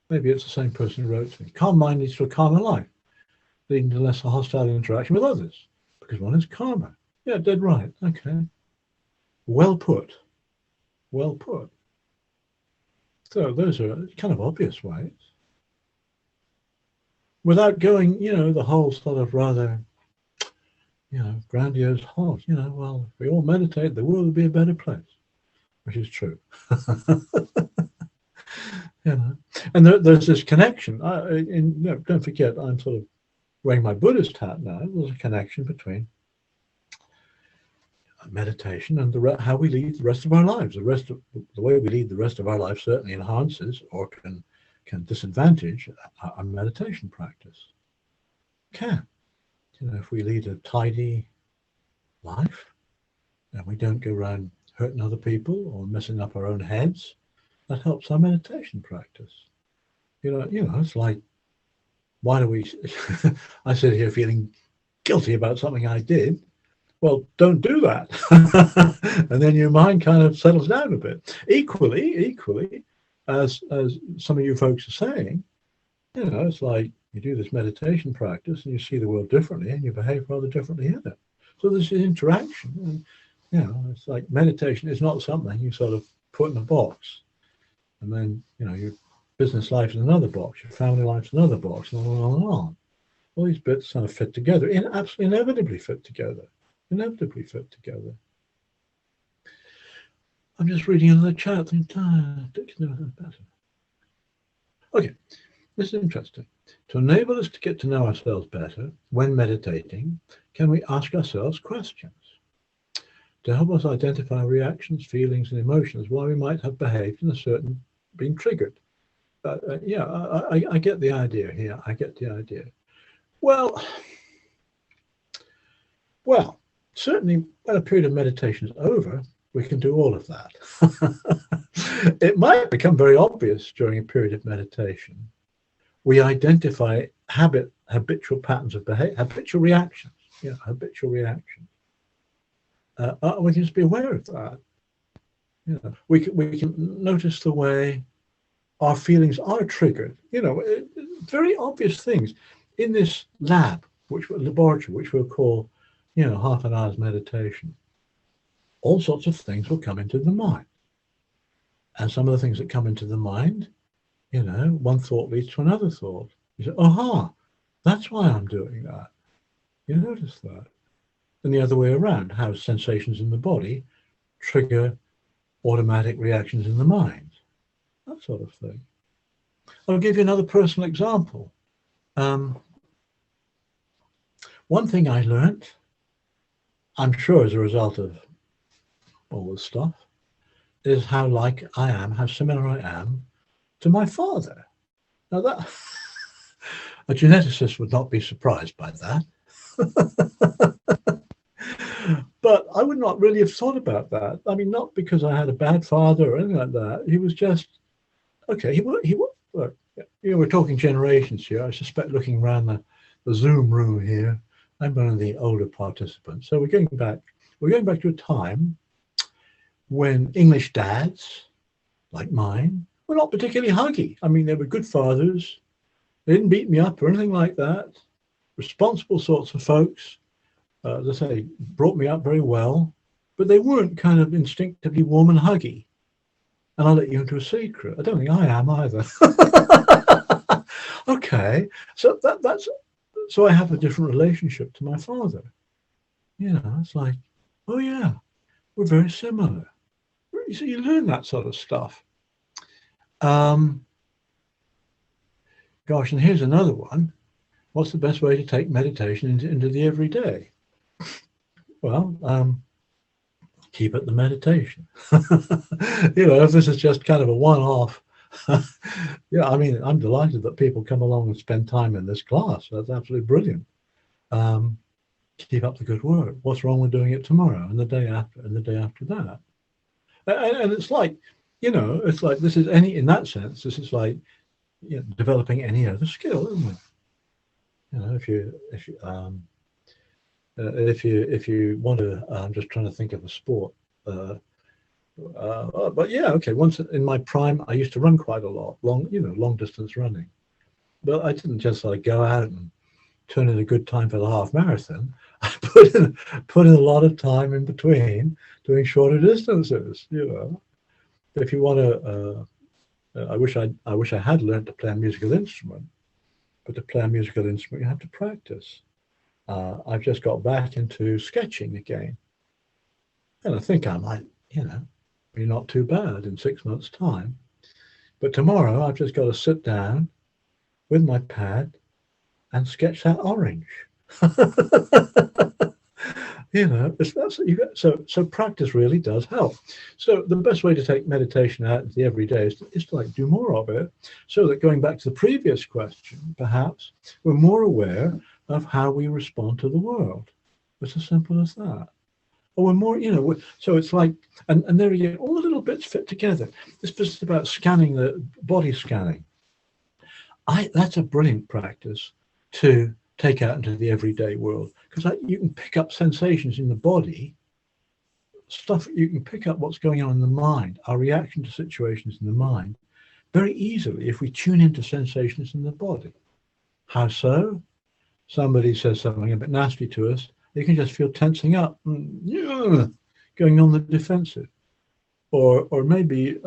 [SPEAKER 1] maybe it's the same person who wrote to me. Calm mind leads to a calmer life, leading to less hostile interaction with others, because one is calmer. Yeah, dead right. Okay. Well put. Well put. So those are kind of obvious ways. Without going, the whole sort of rather, grandiose halt, well, if we all meditate, the world would be a better place, which is true. And there's this connection. Don't forget, I'm sort of wearing my Buddhist hat now. There's a connection between meditation and how we lead the rest of our lives. The way we lead the rest of our life certainly enhances or can disadvantage our meditation practice. If we lead a tidy life and we don't go around hurting other people or messing up our own heads, that helps our meditation practice. It's like, why do we? I sit here feeling guilty about something I did. Well, don't do that. And then your mind kind of settles down a bit. Equally, as some of you folks are saying, it's like you do this meditation practice and you see the world differently and you behave rather differently in it. So there's an interaction. And, it's like meditation is not something you sort of put in a box. And then, your business life is another box, your family life is another box, and on and on. All these bits kind of fit together, absolutely inevitably fit together. I'm just reading in the chat. Okay, this is interesting. To enable us to get to know ourselves better when meditating, can we ask ourselves questions to help us identify reactions, feelings, and emotions why we might have behaved in a certain, been triggered? I get the idea here. Well, certainly when a period of meditation is over, we can do all of that. It might become very obvious during a period of meditation. We identify habitual patterns of behavior, habitual reactions. We can just be aware of that. We can notice the way our feelings are triggered. Very obvious things in this laboratory, which we'll call, half an hour's meditation. All sorts of things will come into the mind. And some of the things that come into the mind, one thought leads to another thought. You say, aha, that's why I'm doing that. You notice that. And the other way around, how sensations in the body trigger automatic reactions in the mind. That sort of thing. I'll give you another personal example. One thing I learned, I'm sure as a result of all this stuff, is how similar I am to my father. Now that, a geneticist would not be surprised by that. But I would not really have thought about that. I mean, not because I had a bad father or anything like that. He was just, okay, look, we're talking generations here. I suspect looking around Zoom room here. I'm one of the older participants. So we're going back to a time when English dads, like mine, were not particularly huggy. I mean, they were good fathers. They didn't beat me up or anything like that. Responsible sorts of folks. As I say, brought me up very well, but they weren't kind of instinctively warm and huggy. And I'll let you into a secret. I don't think I am either. Okay, so so I have a different relationship to my father. It's like, oh yeah, we're very similar. So you learn that sort of stuff. Gosh, and here's another one. What's the best way to take meditation into the everyday? Well, keep it the meditation. If this is just kind of a one-off, I mean, I'm delighted that people come along and spend time in this class. That's absolutely brilliant. Keep up the good work. What's wrong with doing it tomorrow and the day after and the day after that? And it's like, it's like in that sense, this is like developing any other skill, isn't it? If you want to, I'm just trying to think of a sport. But yeah, okay. Once in my prime, I used to run quite a lot, long distance running. But I didn't just like go out and turn in a good time for the half marathon. I put in a lot of time in between doing shorter distances. If you want to, I wish I had learned to play a musical instrument. But to play a musical instrument, you have to practice. I've just got back into sketching again, and I think I might, be not too bad in 6 months' time. But tomorrow, I've just got to sit down with my pad and sketch that orange. So practice really does help. So the best way to take meditation out into the everyday is to like do more of it, so that going back to the previous question, perhaps we're more aware of how we respond to the world. It's as simple as that. Or we're more, so it's like, and there you go, all the little bits fit together. This is about scanning, the body scanning. That's a brilliant practice to take out into the everyday world, because you can pick up sensations in the body, stuff, you can pick up what's going on in the mind, our reaction to situations in the mind, very easily if we tune into sensations in the body. How so? Somebody says something a bit nasty to us, you can just feel tensing up, going on the defensive. Or maybe,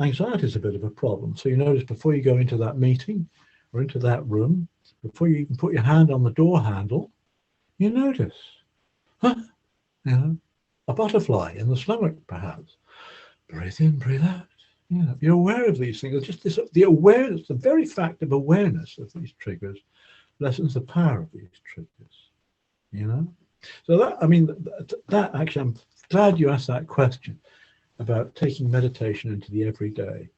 [SPEAKER 1] anxiety is a bit of a problem. So you notice before you go into that meeting or into that room, before you can put your hand on the door handle, you notice, a butterfly in the stomach, perhaps. Breathe in, breathe out. You're aware of these things. It's just the awareness, the very fact of awareness of these triggers lessens the power of these triggers. So that actually, I'm glad you asked that question about taking meditation into the everyday.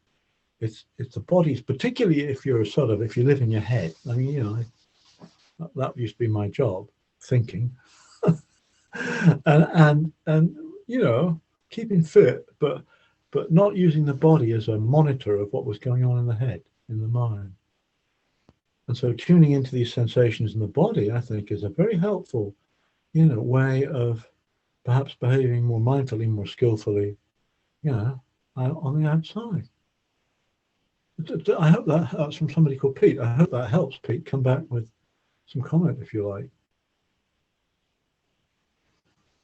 [SPEAKER 1] It's the body's, particularly if you live in your head. I mean, that used to be my job, thinking, and keeping fit, but not using the body as a monitor of what was going on in the head, in the mind. And so tuning into these sensations in the body, I think, is a very helpful, way of perhaps behaving more mindfully, more skillfully, on the outside. I hope that's from somebody called Pete. I hope that helps, Pete. Come back with some comment if you like.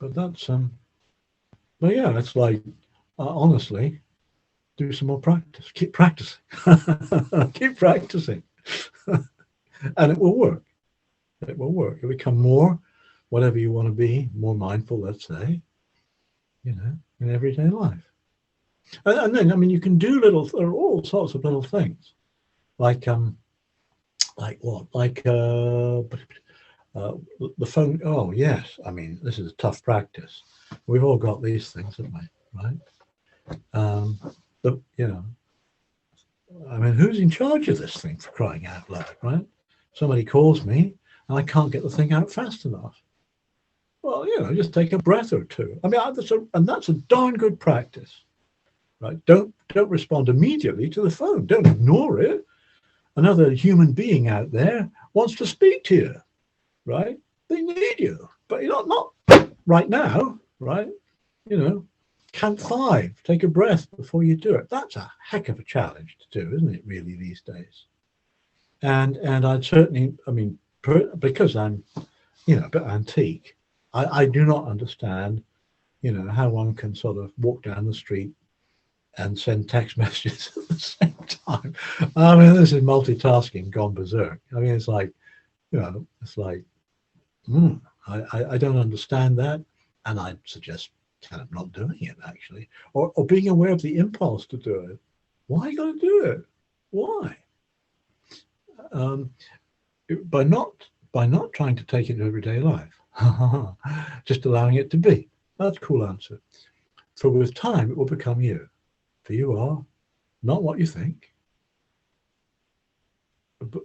[SPEAKER 1] But that's but yeah, it's like, honestly, do some more practice. Keep practicing. Keep practicing. And it will work. It will work. You'll become more, whatever you want to be, more mindful, let's say, in everyday life. And then, I mean, you can do there are all sorts of little things, like what? Like the phone. Oh, yes. I mean, this is a tough practice. We've all got these things, haven't we? Right? I mean, who's in charge of this thing, for crying out loud, right? Somebody calls me and I can't get the thing out fast enough. Well, just take a breath or two. I mean, that's a darn good practice, right? Don't respond immediately to the phone. Don't ignore it. Another human being out there wants to speak to you, right? They need you, but you're not right now, right? You know, count 5, take a breath before you do it. That's a heck of a challenge to do, isn't it, really, these days? And I'd certainly, I mean, because I'm, you know, a bit antique, I do not understand, you know, how one can sort of walk down the street and send text messages at the same time. I mean, this is multitasking gone berserk. I mean, it's like, you know, it's like, I don't understand that, and I'd suggest kind of not doing it, actually, or being aware of the impulse to do it. Why are you going to do it? Why? By not trying to take it into everyday life, just allowing it to be. That's a cool answer. For with time, it will become you. For you are not what you think, but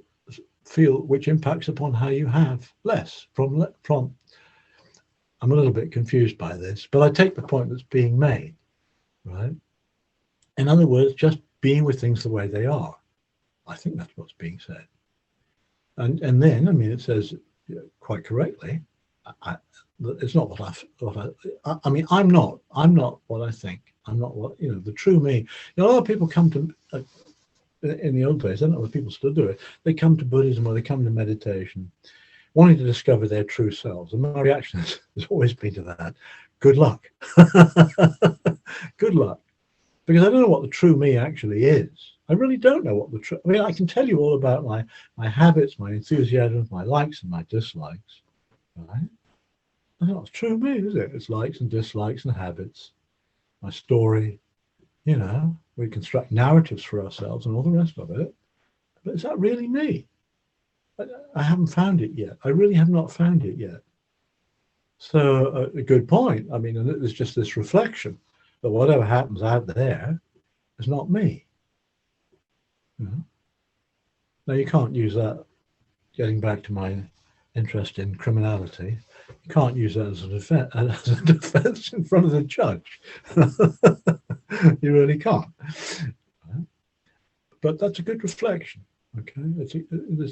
[SPEAKER 1] feel, which impacts upon how you have less from. I'm a little bit confused by this, but I take the point that's being made, right? In other words, just being with things the way they are. I think that's what's being said. And then, I mean, it says, you know, quite correctly, it's not I mean, I'm not what I think. I'm not what, you know, the true me. You know, a lot of people come to, in the old days, I don't know if people still do it, they come to Buddhism or they come to meditation wanting to discover their true selves. And my reaction has always been to that. Good luck. Good luck. Because I don't know what the true me actually is. I really don't know what the true, I mean, I can tell you all about my habits, my enthusiasms, my likes and my dislikes, right? That's not true me, is it? It's likes and dislikes and habits, my story, you know, we construct narratives for ourselves and all the rest of it. But is that really me? I haven't found it yet. I really have not found it yet. So a good point. I mean, and there's just this reflection that whatever happens out there is not me. You know? Now, you can't use that, getting back to my interest in criminality, you can't use that as a defense in front of the judge. You really can't. But that's a good reflection. Okay, it's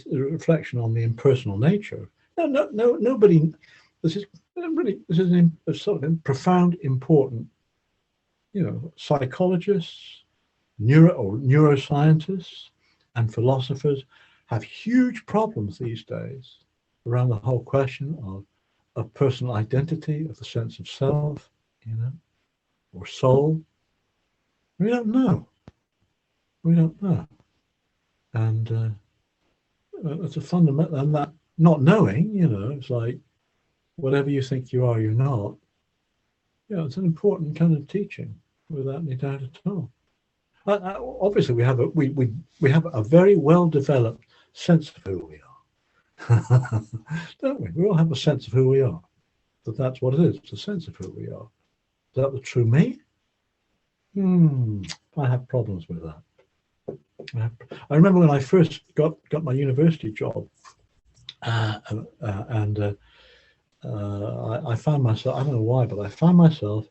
[SPEAKER 1] a reflection on the impersonal nature. No, nobody. This is a sort of profound, important. You know, psychologists, neuroscientists, and philosophers have huge problems these days around the whole question of personal identity, of the sense of self, you know, or soul. We don't know. We don't know. And it's a fundamental, and that not knowing, you know, it's like whatever you think you are, you're not. Yeah, it's an important kind of teaching, without any doubt at all. Obviously, we have a very well developed sense of who we are, don't we? We all have a sense of who we are. That's what it is. It's a sense of who we are. Is that the true me? I have problems with that. I remember when I first got my university job, and I found myself, I don't know why, but I found myself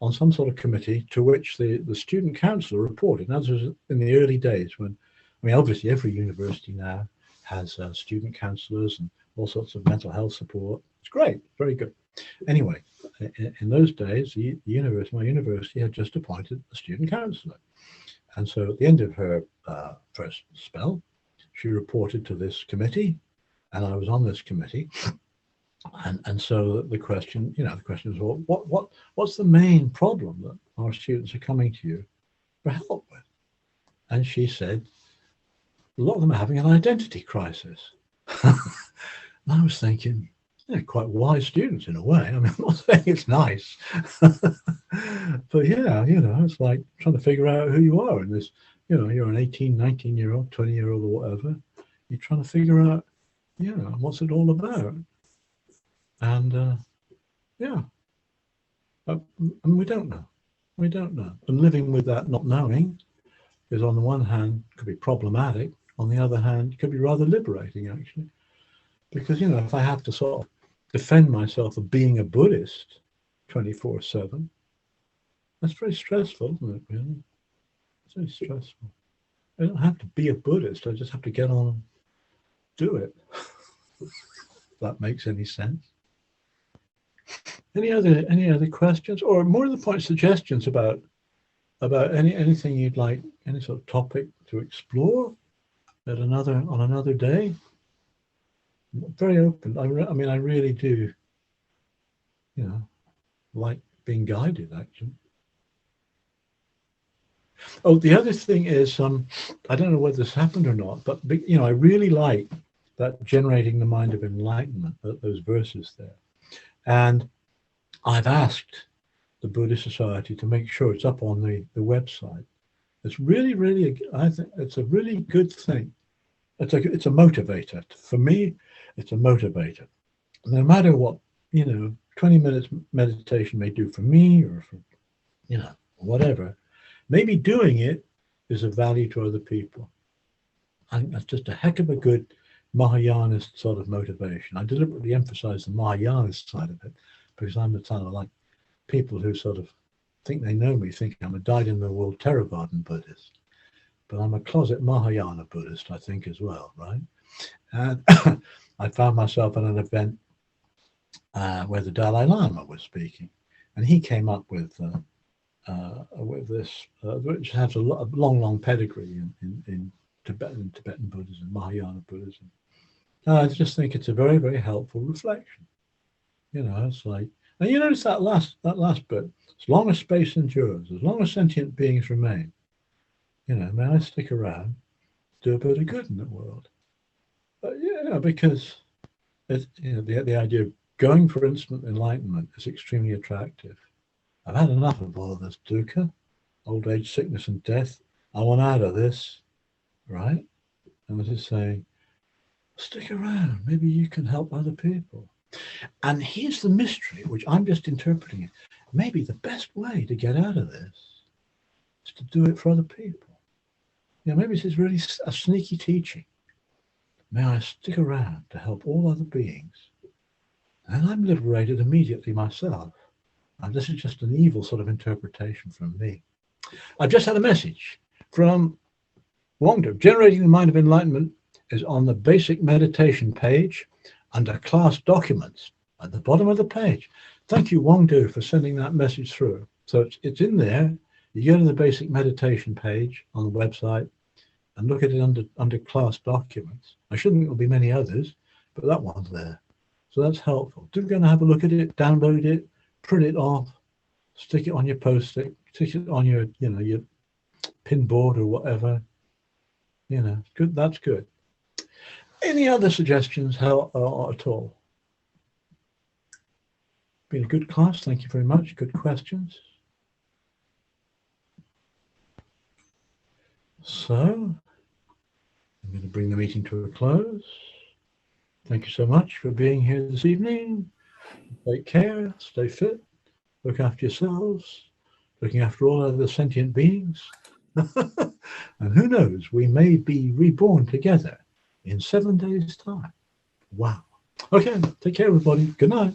[SPEAKER 1] on some sort of committee to which the student councillor reported. And that was in the early days when, I mean, obviously every university now has student councillors and all sorts of mental health support. It's great, very good. Anyway, in those days, my university had just appointed a student councillor. And so at the end of her first spell, she reported to this committee, and I was on this committee. And so the question, is, well, what's the main problem that our students are coming to you for help with? And she said, a lot of them are having an identity crisis. And I was thinking, yeah, quite wise students in a way. I mean, I'm not saying it's nice, but yeah, it's like trying to figure out who you are in this, you're an 18, 19-year-old, 20-year-old or whatever. You're trying to figure out, what's it all about? And and we don't know. We don't know. And living with that not knowing is, on the one hand, could be problematic. On the other hand, could be rather liberating, actually. Because, if I have to sort of defend myself of being a Buddhist 24/7, that's very stressful, isn't it, really? It's very stressful. I don't have to be a Buddhist. I just have to get on do it. If that makes any sense. Any other questions, or more to the point, suggestions about anything you'd like, any sort of topic to explore on another day? I'm very open. I mean, I really do, like being guided, actually. Oh, the other thing is, I don't know whether this happened or not, but I really like that generating the mind of enlightenment, those verses there. And I've asked the Buddhist Society to make sure it's up on the website. It's really, I think it's a really good thing. It's a motivator. For me, it's a motivator. No matter what, 20 minutes meditation may do for me or for, whatever, maybe doing it is of value to other people. I think that's just a heck of a good Mahayanist sort of motivation. I deliberately emphasize the Mahayanist side of it because I'm the kind of like people who sort of think they know me, think I'm a dyed-in-the-wool Theravada Buddhist. But I'm a closet Mahayana Buddhist, I think, as well, right? And I found myself at an event where the Dalai Lama was speaking, and he came up with this, which has a long pedigree in Tibetan Buddhism, Mahayana Buddhism. And I just think it's a very, very helpful reflection. It's like, and you notice that last bit. As long as space endures, as long as sentient beings remain, may I stick around, do a bit of good in the world. Because it's, the idea of going for instant enlightenment is extremely attractive. I've had enough of all of this dukkha, old age, sickness, and death. I want out of this, right? And I just saying, stick around. Maybe you can help other people. And here's the mystery, which I'm just interpreting it. Maybe the best way to get out of this is to do it for other people. Maybe this is really a sneaky teaching. May I stick around to help all other beings? And I'm liberated immediately myself. And this is just an evil sort of interpretation from me. I've just had a message from Wongdo. Generating the Mind of Enlightenment is on the basic meditation page under class documents at the bottom of the page. Thank you, Wongdo, for sending that message through. So it's in there. You go to the basic meditation page on the website and look at it under class documents. I shouldn't think there'll be many others, but that one's there. So that's helpful. Do go and have a look at it, download it, print it off, stick it on your post-it, stick it on your, your pin board or whatever. Good. That's good. Any other suggestions at all? Been a good class. Thank you very much. Good questions. So I'm going to bring the meeting to a close. Thank you so much for being here this evening. Take care, stay fit, look after yourselves, looking after all other sentient beings. And who knows, we may be reborn together in 7 days' time. Wow. Okay, take care, everybody. Good night.